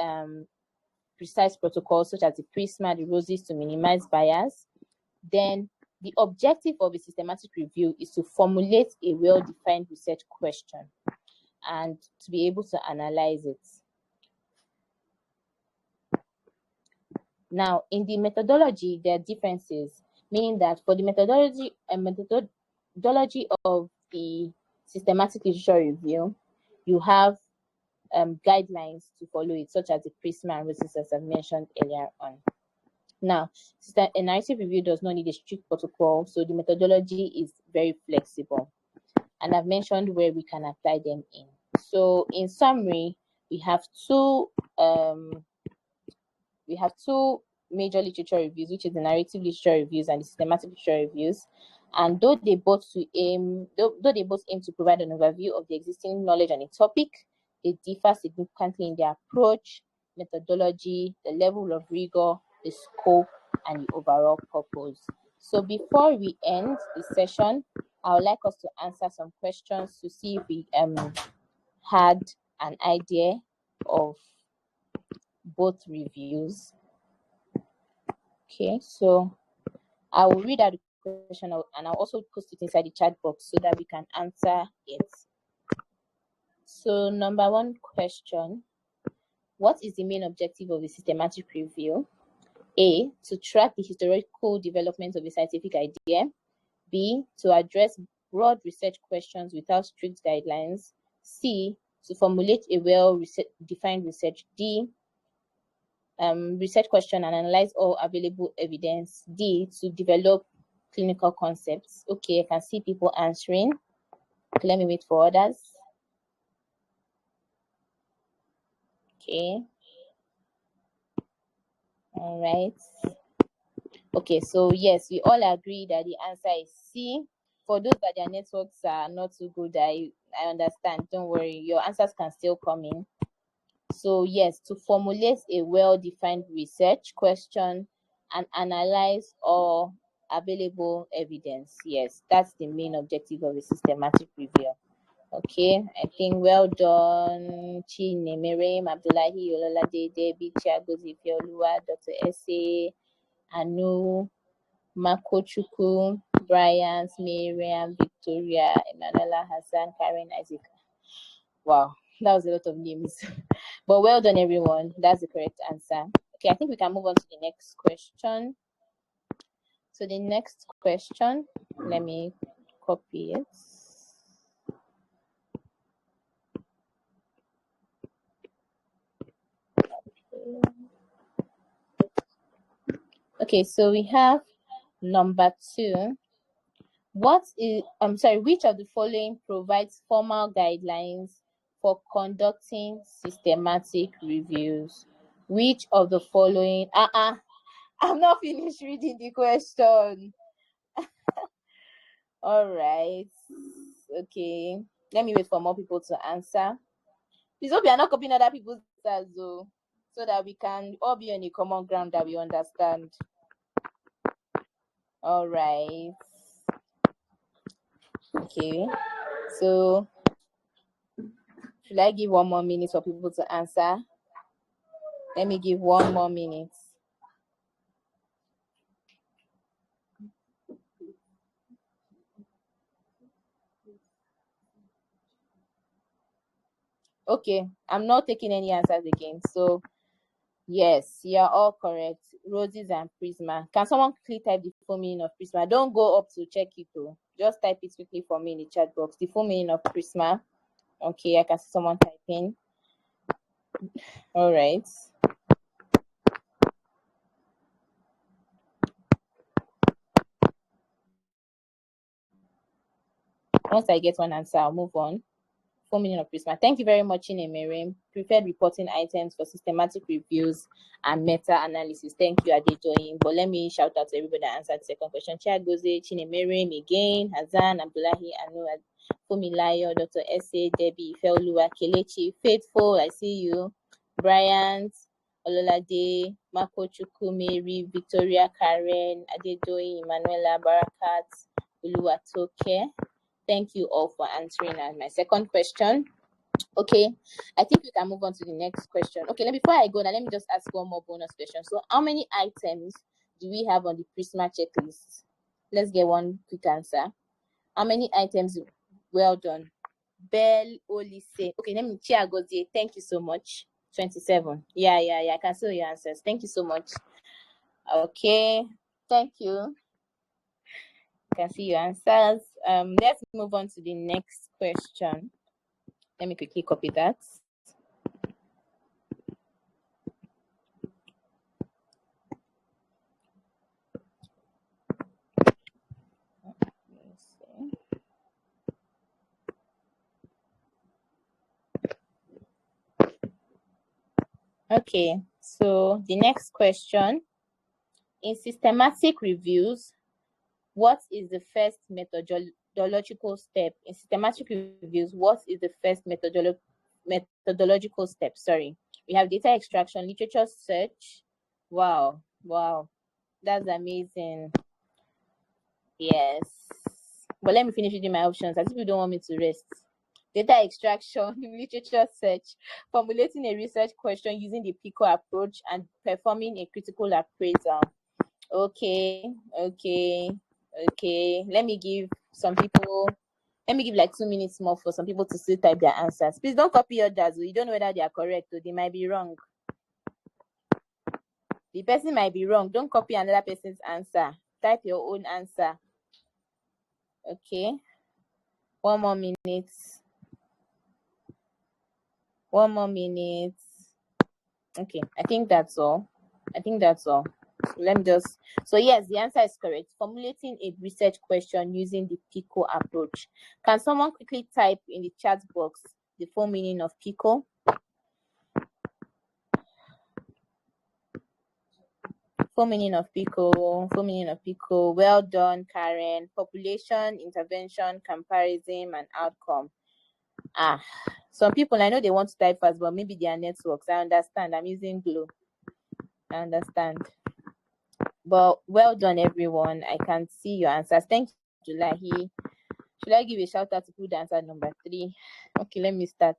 precise protocols such as the PRISMA, the ROSES, to minimize bias. Then the objective of a systematic review is to formulate a well-defined research question and to be able to analyze it. Now, in the methodology, there are differences, meaning that for the methodology of the systematic literature review, you have guidelines to follow it, such as the PRISMA and ROSES, as I mentioned earlier on. Now, a narrative review does not need a strict protocol, so the methodology is very flexible. And I've mentioned where we can apply them in. So, in summary, we have two major literature reviews, which is the narrative literature reviews and the systematic literature reviews. And though they both aim to provide an overview of the existing knowledge on a topic, they differ significantly in their approach, methodology, the level of rigor, the scope, and the overall purpose. So before we end the session, I would like us to answer some questions to see if we had an idea of both reviews. Okay, so I will read out the question and I'll also post it inside the chat box so that we can answer it. So number one question: what is the main objective of a systematic review? A, to track the historical development of a scientific idea. B, to address broad research questions without strict guidelines. C, to formulate a well-defined research. D, research question and analyze all available evidence. D, to develop clinical concepts. Okay, I can see people answering. Okay, let me wait for others. Okay. All right. Okay, so yes, we all agree that the answer is C. For those that their networks are not too good, I understand. Don't worry, your answers can still come in. So yes, to formulate a well-defined research question and analyze all available evidence. Yes, that's the main objective of a systematic review. Okay, I think well done, Chinemerem, Abdullahi, Ololade, Debbie, Chiagozi, Fiolua, Dr. S.A., Anu, Makochuku, Brian, Miriam, Victoria, Emanuela, Hassan, Karen, Isaac. Wow, that was a lot of names. But well done, everyone. That's the correct answer. Okay, I think we can move on to the next question. So the next question, let me copy it. Okay, so we have number 2. Which of the following provides formal guidelines for conducting systematic reviews? Which of the following? I'm not finished reading the question. All right. Okay. Let me wait for more people to answer. Please hope you are not copying other people's answers, though, so that we can all be on a common ground that we understand. All right. Okay. So, should I give 1 more minute for people to answer? Let me give 1 more minute. Okay, I'm not taking any answers again. So, yes, you're all correct. Roses and Prisma. Can someone quickly type the full meaning of Prisma? Don't go up to check it, though. Just type it quickly for me in the chat box. The full meaning of Prisma. Okay, I can see someone typing. All right. Once I get one answer, I'll move on. Full meaning of Prisma. Thank you very much, Chinemerem. Prepared reporting items for systematic reviews and meta-analysis. Thank you, Adebayo. But let me shout out to everybody that answered the second question. Chiagozi, Chinemerem again, Hassan, Abdullahi, Anu, Fumilayo, Dr. S.A., Debbie, Feolua, Kelechi, Faithful, I see you, Bryant, Ololade, Mako Chukwu, Mary, Victoria, Karen, Adebayo, Emanuela, Barakat, Uluwatoke. Thank you all for answering my second question. Okay, I think we can move on to the next question. Okay, before I go now, let me just ask one more bonus question. So, how many items do we have on the Prisma checklist? Let's get one quick answer. How many items? Well done. Bell Olise. Okay, let me Chiagozie. Thank you so much. 27. Yeah. I can see your answers. Thank you so much. Okay, thank you. Can see your answers. Let's move on to the next question. Let me quickly copy that. Okay, so the next question. In systematic reviews, what is the first methodological step? In systematic reviews, what is the first methodological step? Sorry. We have data extraction, literature search. Wow. That's amazing. Yes. But let me finish reading my options as if you don't want me to rest. Data extraction, literature search, formulating a research question using the PICO approach, and performing a critical appraisal. Okay. Let me give like 2 minutes more for some people to still type their answers. Please don't copy others. You don't know whether they are correct or they might be wrong. The person might be wrong. Don't copy another person's answer. Type your own answer. Okay. 1 more minute. 1 more minute. Okay, I think that's all. Let me just. So yes, the answer is correct. Formulating a research question using the PICO approach. Can someone quickly type in the chat box the full meaning of PICO? Full meaning of PICO. Well done, Karen. Population, intervention, comparison, and outcome. Some people, I know they want to type fast, but maybe their networks. I understand. I'm using Glow. I understand. But well done, everyone. I can see your answers. Thank you, Abdullahi. Should I give a shout out to who answered number 3? Okay, let me start.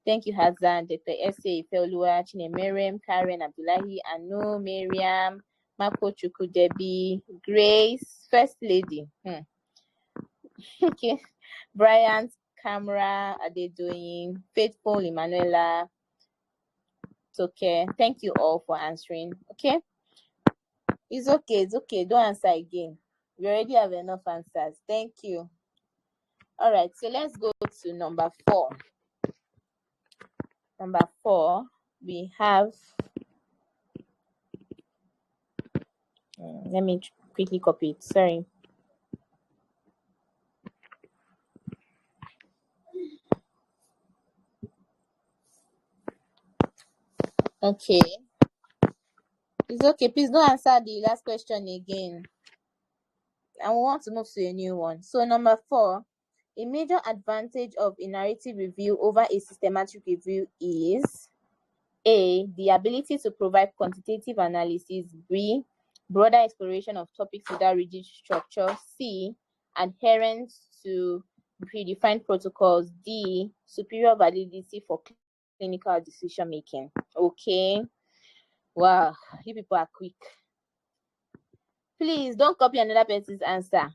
Thank you, Hazan, Dr. S.A. Felua, Chinemerem, Karen, Abdullahi, Anu, Miriam, Mako Chukwudi, Grace, First Lady. Okay. Bryant, Camera, Adebayo, Faithful, Emanuela. It's okay. Thank you all for answering. Okay. It's okay. It's okay. Don't answer again. We already have enough answers. Thank you. All right. So let's go to number 4. Number 4, we have. Let me quickly copy it. Sorry. Okay. It's okay. Please don't answer the last question again. And we want to move to a new one. So number 4, a major advantage of a narrative review over a systematic review is A, the ability to provide quantitative analysis. B, broader exploration of topics without rigid structure. C, adherence to predefined protocols. D, superior validity for clinical decision making. Okay. Wow, you people are quick. Please don't copy another person's answer.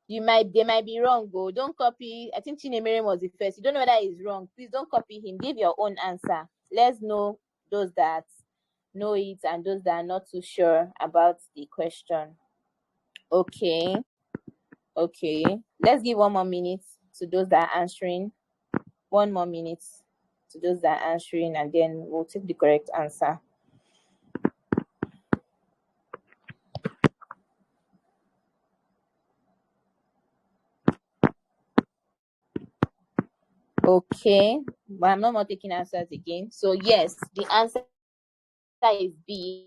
They might be wrong. Don't copy. I think Chinemerem was the first. You don't know whether he's wrong. Please don't copy him. Give your own answer. Let's know those that know it and those that are not too sure about the question. Okay. Let's give 1 more minute to those that are answering. 1 more minute to those that are answering, and then we'll take the correct answer. Okay, but I'm not more taking answers again. So yes, the answer is B.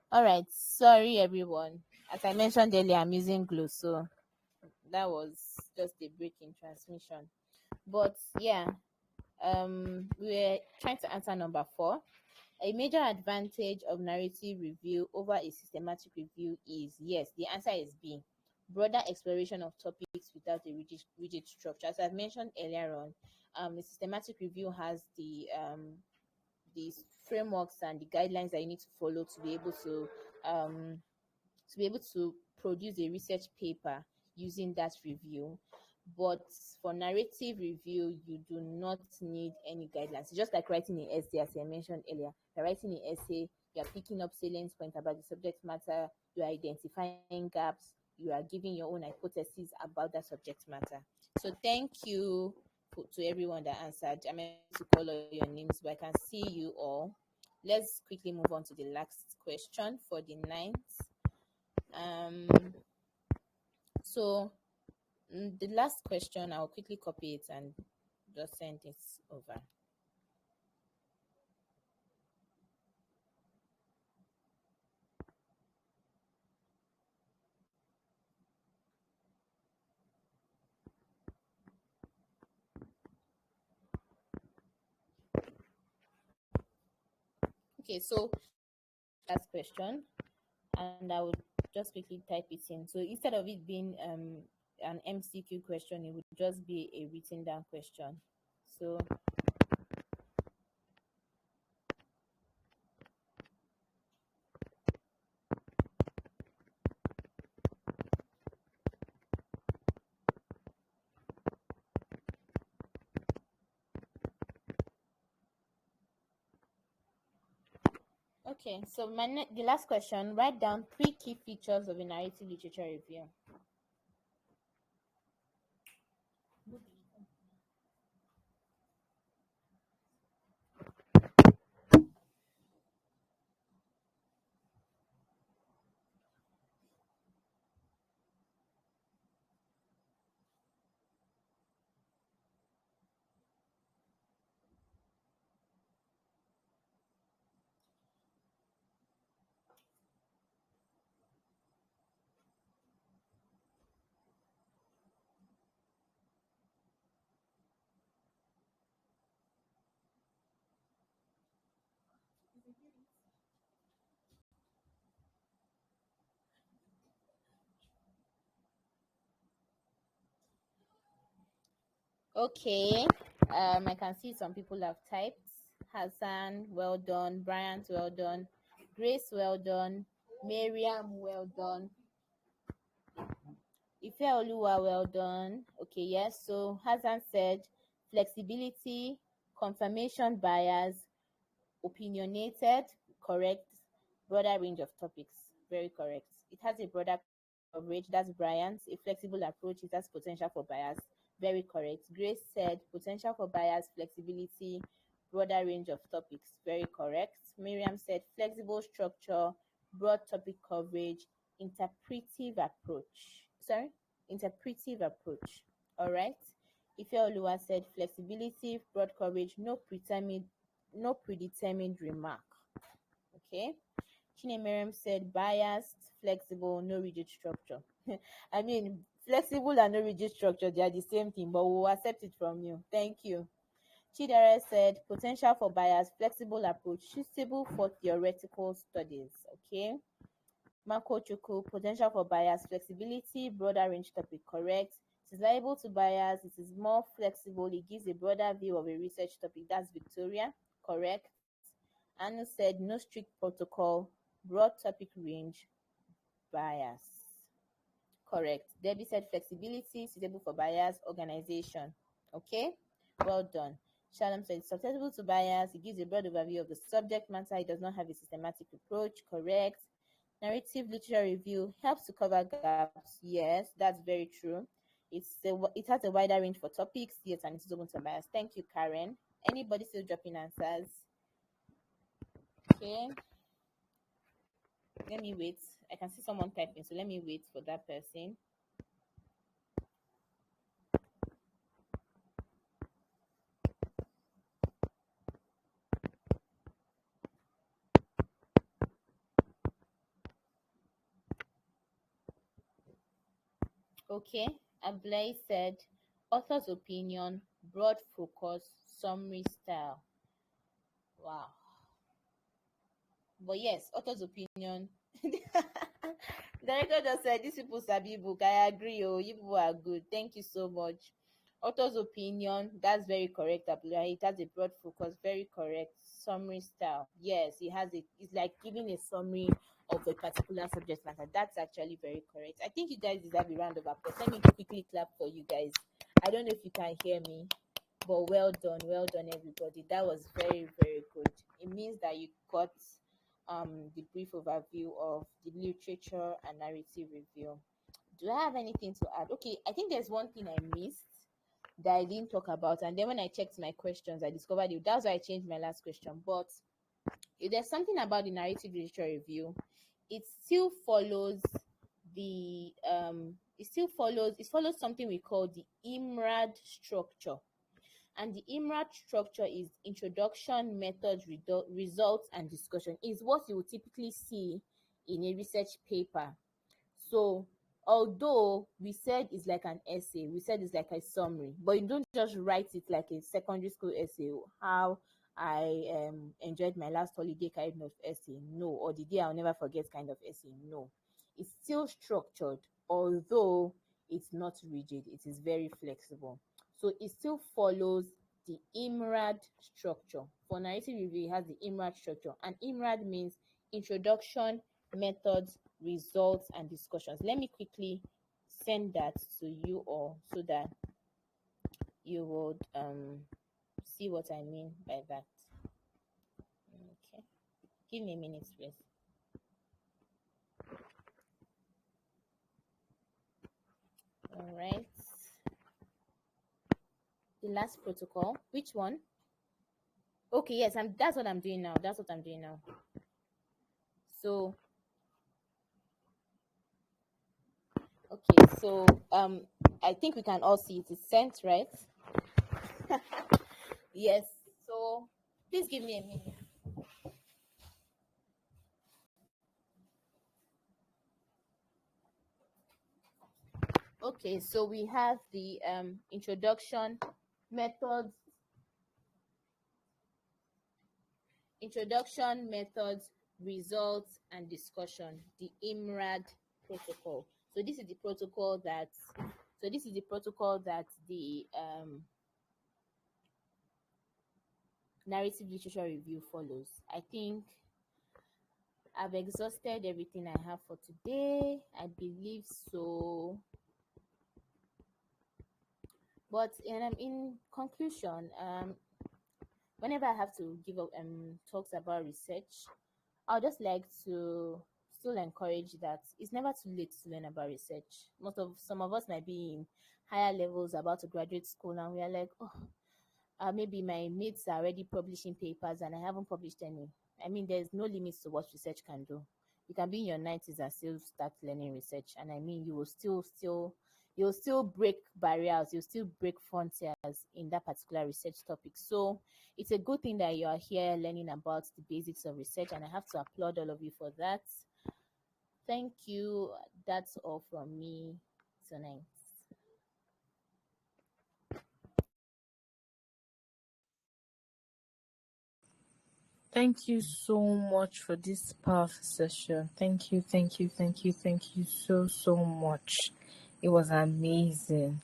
All right, sorry everyone. As I mentioned earlier, I'm using glue, so that was just a break in transmission. But yeah, we're trying to answer number 4. A major advantage of narrative review over a systematic review is, yes, the answer is B. Broader exploration of topics without a rigid structure. As I've mentioned earlier on, the systematic review has these frameworks and the guidelines that you need to follow to be able to produce a research paper using that review. But for narrative review, you do not need any guidelines. It's just like writing an essay, as I mentioned earlier. You're writing an essay, you're picking up salient points about the subject matter, you are identifying gaps, you are giving your own hypotheses about that subject matter. So thank you to everyone that answered. I'm going to call all your names, but I can see you all. Let's quickly move on to the last question for the 9th. So the last question, I'll quickly copy it and just send it over. Okay, so last question, and I would just quickly type it in. So instead of it being an MCQ question, it would just be a written down question. So okay, so the last question, write down 3 key features of a narrative literature review. Okay. I can see some people have typed. Hassan, well done. Bryant, well done. Grace, well done. Miriam, well done. Ifeoluwa, well done. Okay, yes. So Hassan said flexibility, confirmation bias, opinionated, correct. Broader range of topics, very correct. It has a broader coverage, that's Bryant. A flexible approach, it has potential for bias, very correct. Grace said potential for bias, flexibility, broader range of topics, very correct. Miriam said flexible structure, broad topic coverage, interpretive approach. Sorry, interpretive approach. All right. Ifeoluwa said flexibility, broad coverage, no predetermined remark. Okay. Chinemerem said biased, flexible, no rigid structure. I mean, flexible and no rigid structure, they are the same thing, but we'll accept it from you. Thank you. Chidera said potential for bias, flexible approach, suitable for theoretical studies. Okay. Marco Chukwu, potential for bias, flexibility, broader range topic, correct. It is liable to bias, it is more flexible, it gives a broader view of a research topic. That's Victoria, correct. Anu said no strict protocol, broad topic range, bias. Correct. Debbie said flexibility, suitable for bias, organization. Okay, well done. Shalom said susceptible to bias, it gives a broad overview of the subject matter, it does not have a systematic approach. Correct. Narrative literature review helps to cover gaps. Yes, that's very true. It has a wider range for topics. Yes, and it's open to bias. Thank you, Karen. Anybody still dropping answers? Okay. Let me wait. I can see someone typing, so let me wait for that person. Okay. Ablay said, author's opinion, broad focus, summary style. Wow. But yes, author's opinion. Director just said, these people sabi book. I agree. Oh, you people are good. Thank you so much. Author's opinion, that's very correct, Abdullah. It has a broad focus, very correct. Summary style. Yes, it's like giving a summary of a particular subject matter. That's actually very correct. I think you guys deserve a round of applause. Let me quickly clap for you guys. I don't know if you can hear me, but well done, everybody. That was very, very good. It means that you got the brief overview of the literature and narrative review. Do I have anything to add? Okay, I think there's one thing I missed that I didn't talk about, and then when I checked my questions, I discovered it. That's why I changed my last question. But if there's something about the narrative literature review, it still follows it follows something we call the IMRAD structure. And the IMRAD structure is introduction, methods, results, and discussion. Is what you will typically see in a research paper. So although we said it's like an essay, we said it's like a summary, but you don't just write it like a secondary school essay. How I enjoyed my last holiday kind of essay. No. Or the day I'll never forget kind of essay. No. It's still structured, although it's not rigid. It is very flexible. So it still follows the IMRAD structure. For narrative review, it has the IMRAD structure. And IMRAD means introduction, methods, results, and discussions. Let me quickly send that to you all so that you would see what I mean by that. Okay. Give me a minute, please. All right. The last protocol. Which one? Okay, yes, that's what I'm doing now. So okay, so I think we can all see it is sent, right? Yes. So please give me a minute. Okay, so we have the introduction, methods, results, and discussion, the IMRAD protocol. So this is the protocol that the narrative literature review follows. I think I've exhausted everything I have for today. I believe so. But in conclusion, whenever I have to give up talks about research, I'll just like to still encourage that it's never too late to learn about research. Some of us might be in higher levels about to graduate school, and we are like, oh, maybe my mates are already publishing papers and I haven't published any. I mean, there's no limits to what research can do. You can be in your 90s and still start learning research, and I mean, you will you'll still break barriers, you'll still break frontiers in that particular research topic. So it's a good thing that you are here learning about the basics of research, and I have to applaud all of you for that. Thank you. That's all from me tonight. Thank you so much for this powerful session. Thank you, thank you, thank you, thank you so much. It was amazing.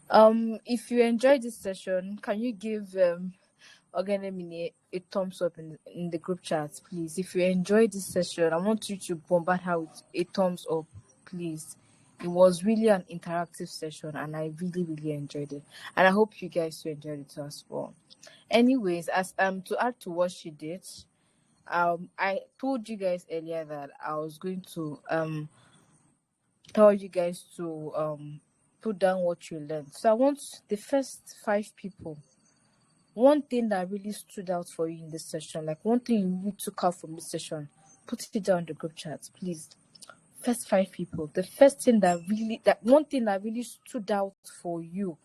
If you enjoyed this session, can you give Oghenemine a thumbs up in the group chat, please? If you enjoyed this session, I want you to bombard her with a thumbs up, please. It was really an interactive session, and I really enjoyed it. And I hope you guys too enjoyed it as well. Anyways, as to add to what she did, I told you guys earlier that I was going to tell you guys to put down what you learned. So I want the first 5 people. One thing that really stood out for you in this session, like one thing you really took out from this session, put it down in the group chat, please. First 5 people. The first thing one thing that really stood out for you,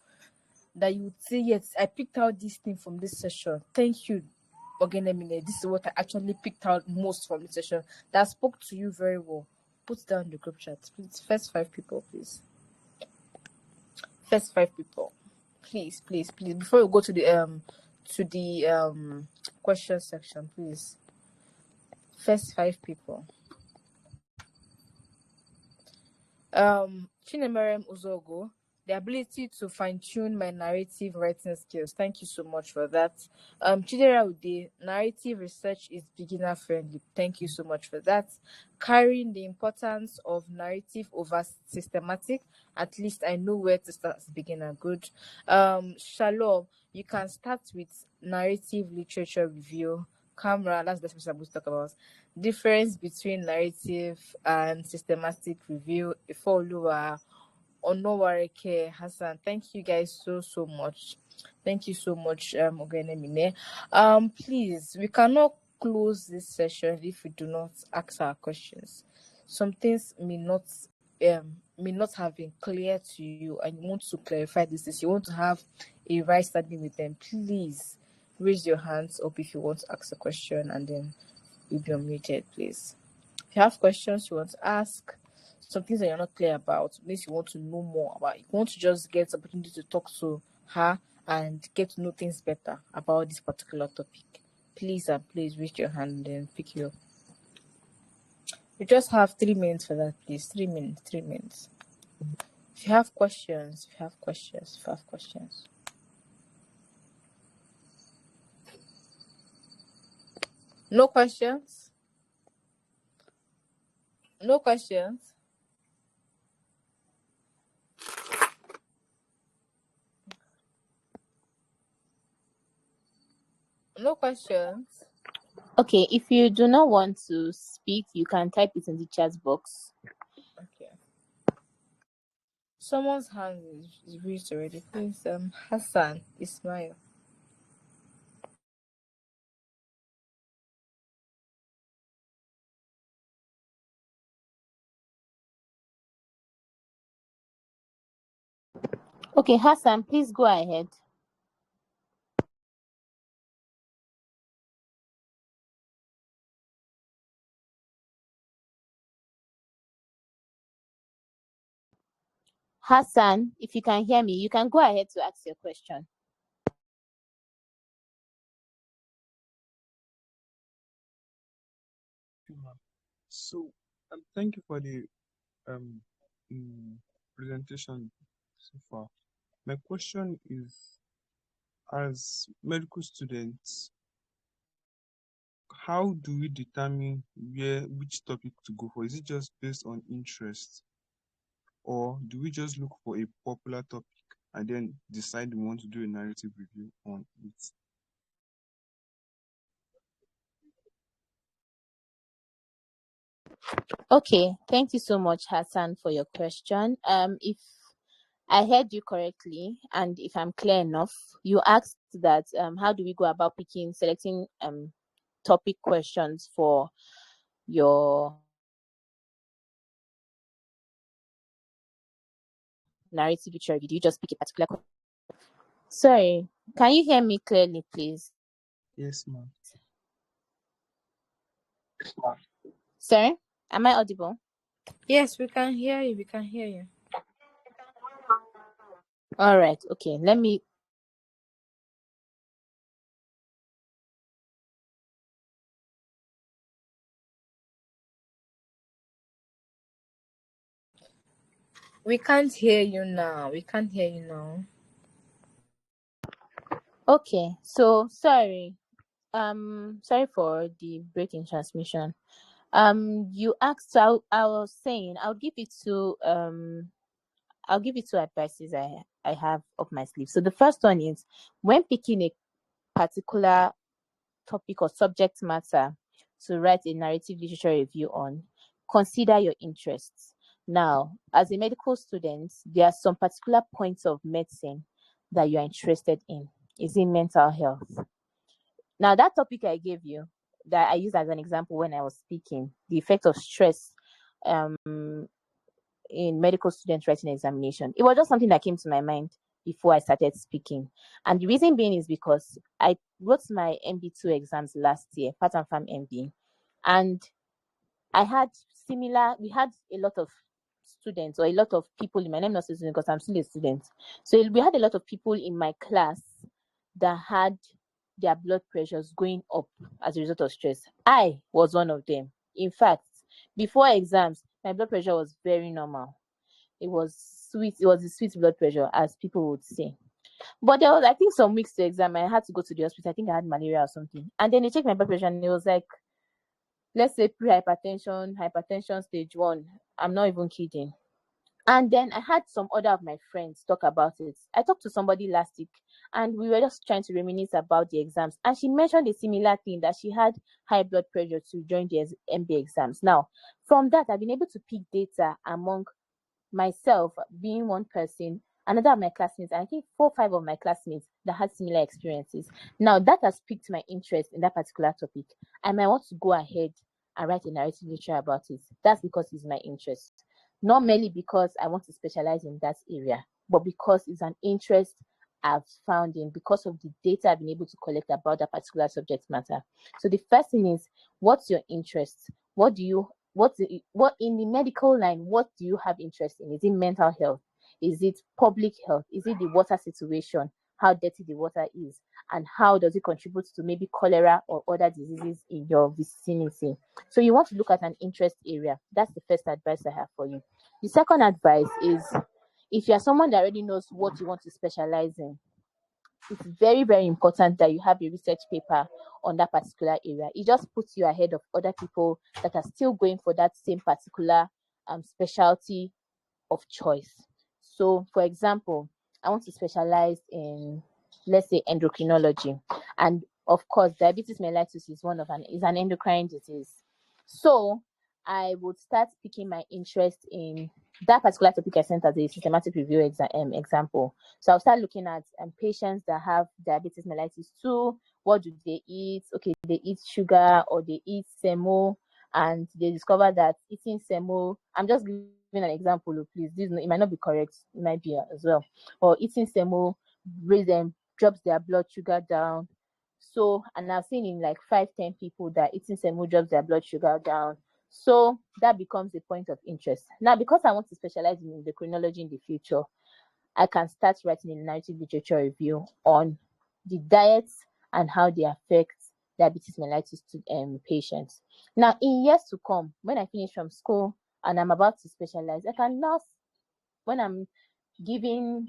that you would say, yes, I picked out this thing from this session. Thank you, Oghenemine. This is what I actually picked out most from this session that spoke to you very well. Put it down in the group chat, please. First 5 people, please. First 5 people, please. Before we go to the question section, please. First 5 people. Chinemerem Uzogo, the ability to fine-tune my narrative writing skills. Thank you so much for that. Chidera Ude, narrative research is beginner friendly. Thank you so much for that. Carrying the importance of narrative over systematic. At least I know where to start as beginner. Good. Shalom, you can start with narrative literature review. Camera, that's the best I'm going to talk about. Difference between narrative and systematic review. Ifeoluwa, Onowareke, Hassan. Thank you guys so much. Thank you so much, Oghenemine. Please, we cannot close this session if we do not ask our questions. Some things may not have been clear to you, and you want to clarify this. You want to have a right standing with them. Please raise your hands up if you want to ask a question, and then you'll be unmuted, please. If you have questions you want to ask, some things that you're not clear about, means you want to know more about, you want to just get the opportunity to talk to her and get to know things better about this particular topic, please raise your hand and then pick you up. You just have 3 minutes for that, please. 3 minutes. If you have questions. No questions? No questions? No questions? Okay, if you do not want to speak, you can type it in the chat box. Okay. Someone's hand is raised already. Please, Hassan Ismail. Okay, Hassan, please go ahead. Hassan, if you can hear me, you can go ahead to ask your question. So, thank you for the um, presentation so far. My question is, as medical students, how do we determine which topic to go for? Is it just based on interest, or do we just look for a popular topic and then decide we want to do a narrative review on it? Okay, thank you so much, Hassan, for your question. If I heard you correctly, and if I'm clear enough, you asked that how do we go about selecting topic questions for your narrative literature review? Do you just pick a particular question? Sorry, can you hear me clearly, please? Yes, ma'am. Sorry, am I audible? Yes, we can hear you. We can hear you. All right, okay, let me. We can't hear you now. We can't hear you now. Okay, so sorry. Sorry for the break in transmission. You asked, so I was saying I'll give you two advices I have up my sleeve. So the first one is, when picking a particular topic or subject matter to write a narrative literature review on, consider your interests. Now, as a medical student, there are some particular points of medicine that you are interested in. Is it mental health? Now, that topic I gave you, that I used as an example when I was speaking, the effect of stress in medical students writing examination, it was just something that came to my mind before I started speaking. And the reason being is because I wrote my MB2 exams last year, Part and Farm MB, and we had a lot of students, or a lot of people in my name, not a student because I'm still a student. So we had a lot of people in my class that had their blood pressures going up as a result of stress. I was one of them. In fact, before exams, my blood pressure was very normal. It was sweet. It was a sweet blood pressure, as people would say. But there was, I think, some weeks to exam, I had to go to the hospital. I think I had malaria or something. And then they checked my blood pressure, and it was like, let's say hypertension stage 1. I'm not even kidding. And then I had some other of my friends talk about it. I talked to somebody last week, and we were just trying to reminisce about the exams. And she mentioned a similar thing, that she had high blood pressure to join the MBA exams. Now, from that, I've been able to pick data among myself being one person, another of my classmates, and I think 4 or 5 of my classmates that had similar experiences. Now, that has piqued my interest in that particular topic. I might want to go ahead and write a narrative literature about it. That's because it's my interest. Not merely because I want to specialize in that area, but because it's an interest I've found in, because of the data I've been able to collect about that particular subject matter. So the first thing is, what's your interest? What in the medical line, what do you have interest in? Is it mental health? Is it public health? Is it the water situation, how dirty the water is, and how does it contribute to maybe cholera or other diseases in your vicinity? So you want to look at an interest area. That's the first advice I have for you. The second advice is, if you are someone that already knows what you want to specialize in, it's very, very important that you have a research paper on that particular area. It just puts you ahead of other people that are still going for that same particular specialty of choice. So, for example, I want to specialize in, let's say, endocrinology, and of course, diabetes mellitus is an endocrine disease. So, I would start picking my interest in that particular topic I sent as a systematic review example. So I'll start looking at patients that have diabetes mellitus 2. What do they eat? Okay, they eat sugar, or they eat semo, and they discover that eating semo, I'm just giving an example, please. It might not be correct, it might be as well. Or eating semo drops their blood sugar down. So, and I've seen in like 5-10 people that eating semo drops their blood sugar down. So that becomes a point of interest. Now, because I want to specialize in endocrinology in the future, I can start writing a narrative literature review on the diets and how they affect diabetes mellitus to patients. Now, in years to come, when I finish from school and I'm about to specialize, I can now, when I'm giving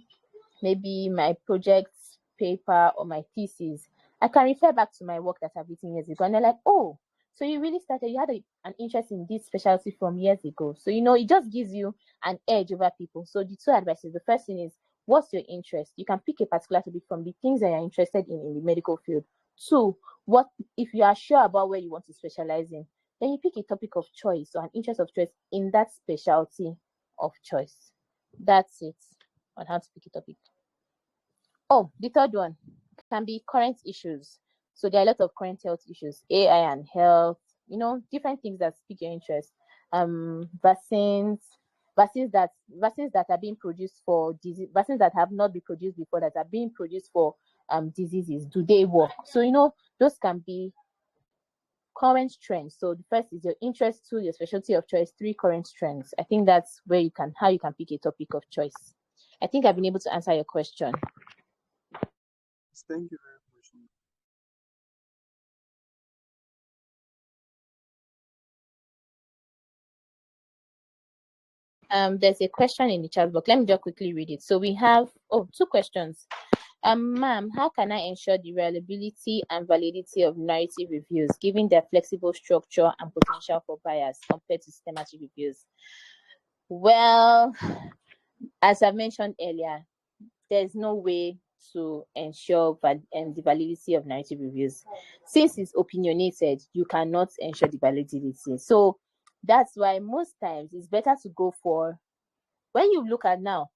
maybe my project paper or my thesis, I can refer back to my work that I've written years ago, and they're like, oh, so you really started, you had an interest in this specialty from years ago. So, it just gives you an edge over people. So the two advices, the first thing is, what's your interest? You can pick a particular topic from the things that you're interested in the medical field. Two, what if you are sure about where you want to specialize in, then you pick a topic of choice or an interest of choice in that specialty of choice. That's it on how to pick a topic. Oh, the third one can be current issues. So there are a lot of current health issues, AI and health, different things that pique your interest. Vaccines that are being produced for disease, vaccines that have not been produced before, that are being produced for diseases. Do they work? So those can be current trends. So the first is your interest, two, your specialty of choice, three, current trends. I think that's how you can pick a topic of choice. I think I've been able to answer your question. Thank you very much. There's a question in the chat box. Let me just quickly read it. So we have two questions. Ma'am, how can I ensure the reliability and validity of narrative reviews, given their flexible structure and potential for bias compared to systematic reviews? Well, as I mentioned earlier, there's no way to ensure the validity of narrative reviews. Since it's opinionated, you cannot ensure the validity. So that's why most times it's better to go for, when you look at now,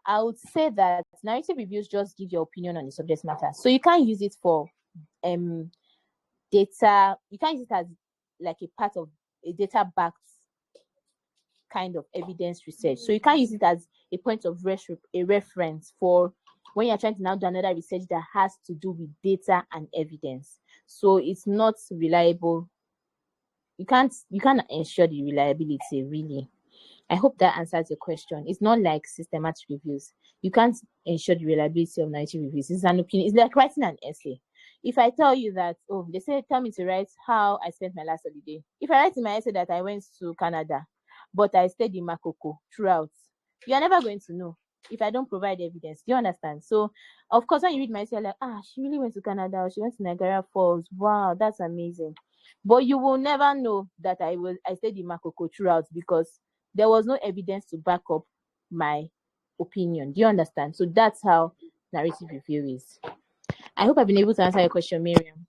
I would say that narrative reviews just give your opinion on the subject matter. So you can't use it for data. You can't use it as like a part of a data-backed kind of evidence research. So you can't use it as a point of reference for when you're trying to now do another research that has to do with data and evidence. So it's not reliable. You can't ensure the reliability, really. I hope that answers your question. It's not like systematic reviews. You can't ensure the reliability of narrative reviews. It's an opinion. It's like writing an essay. If I tell you that, they say, tell me to write how I spent my last holiday. If I write in my essay that I went to Canada, but I stayed in Makoko throughout, you are never going to know if I don't provide evidence. Do you understand? So, of course, when you read my essay, you're like, she really went to Canada, or she went to Niagara Falls. Wow, that's amazing. But you will never know that I stayed in Makoko throughout, because there was no evidence to back up my opinion. Do you understand? So that's how narrative review is. I hope I've been able to answer your question, Miriam.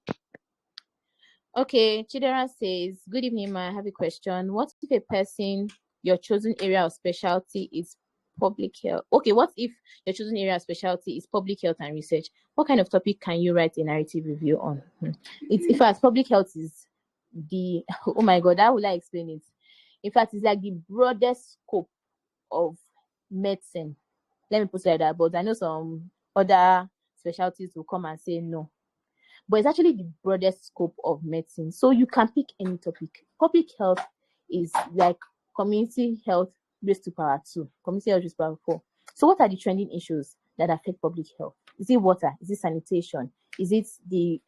Okay, Chidera says, good evening, ma. I have a question. What if a person, your chosen area of specialty is public health? Okay, what if your chosen area of specialty is public health and research? What kind of topic can you write a narrative review on? In fact, public health is oh my God, how will I explain it? In fact, it's like the broadest scope of medicine. Let me put it like that. But I know some other specialties will come and say no. But it's actually the broadest scope of medicine. So you can pick any topic. Public health is like community health raised to power 2, community health raised to power 4. So what are the trending issues that affect public health? Is it water? Is it sanitation? Is it the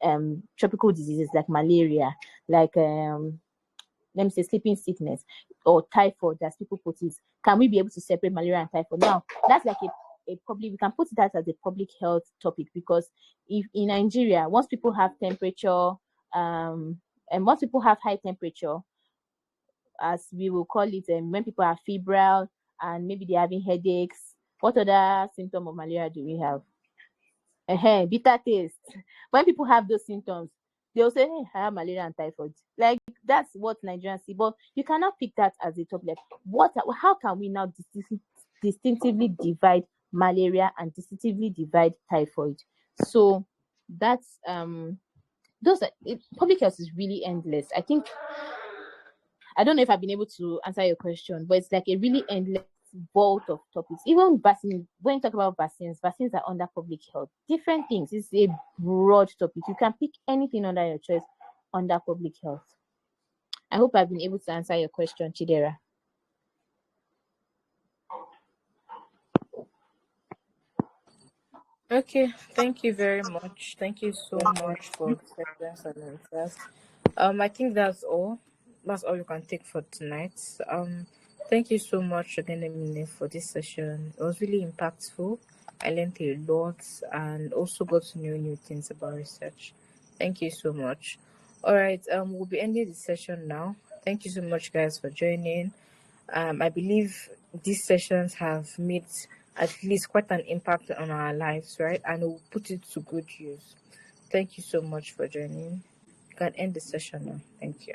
tropical diseases like malaria, like let me say sleeping sickness or typhoid, as people put it? Can we be able to separate malaria and typhoid? Now, that's like a public, we can put that as a public health topic, because if in Nigeria, once people have temperature, and once people have high temperature, as we will call it, when people are febrile and maybe they're having headaches, what other symptom of malaria do we have? Bitter taste. When people have those symptoms, they'll say, hey, I have malaria and typhoid. Like, that's what Nigerians see. But you cannot pick that as a topic. How can we now distinctively divide malaria and distinctively divide typhoid? So that's public health is really endless. I don't know if I've been able to answer your question, but it's like a really endless vault of topics. Even vaccines, when you talk about vaccines are under public health. Different things. It's a broad topic. You can pick anything under your choice under public health. I hope I've been able to answer your question, Chidera. Okay, thank you very much. Thank you so much for the questions and answers. I think that's all. That's all you can take for tonight. Thank you so much again, Emine, for this session. It was really impactful. I learned a lot and also got to know new things about research. Thank you so much. All right, we'll be ending the session now. Thank you so much, guys, for joining. I believe these sessions have made at least quite an impact on our lives, right? And we'll put it to good use. Thank you so much for joining. You can end the session now. Thank you.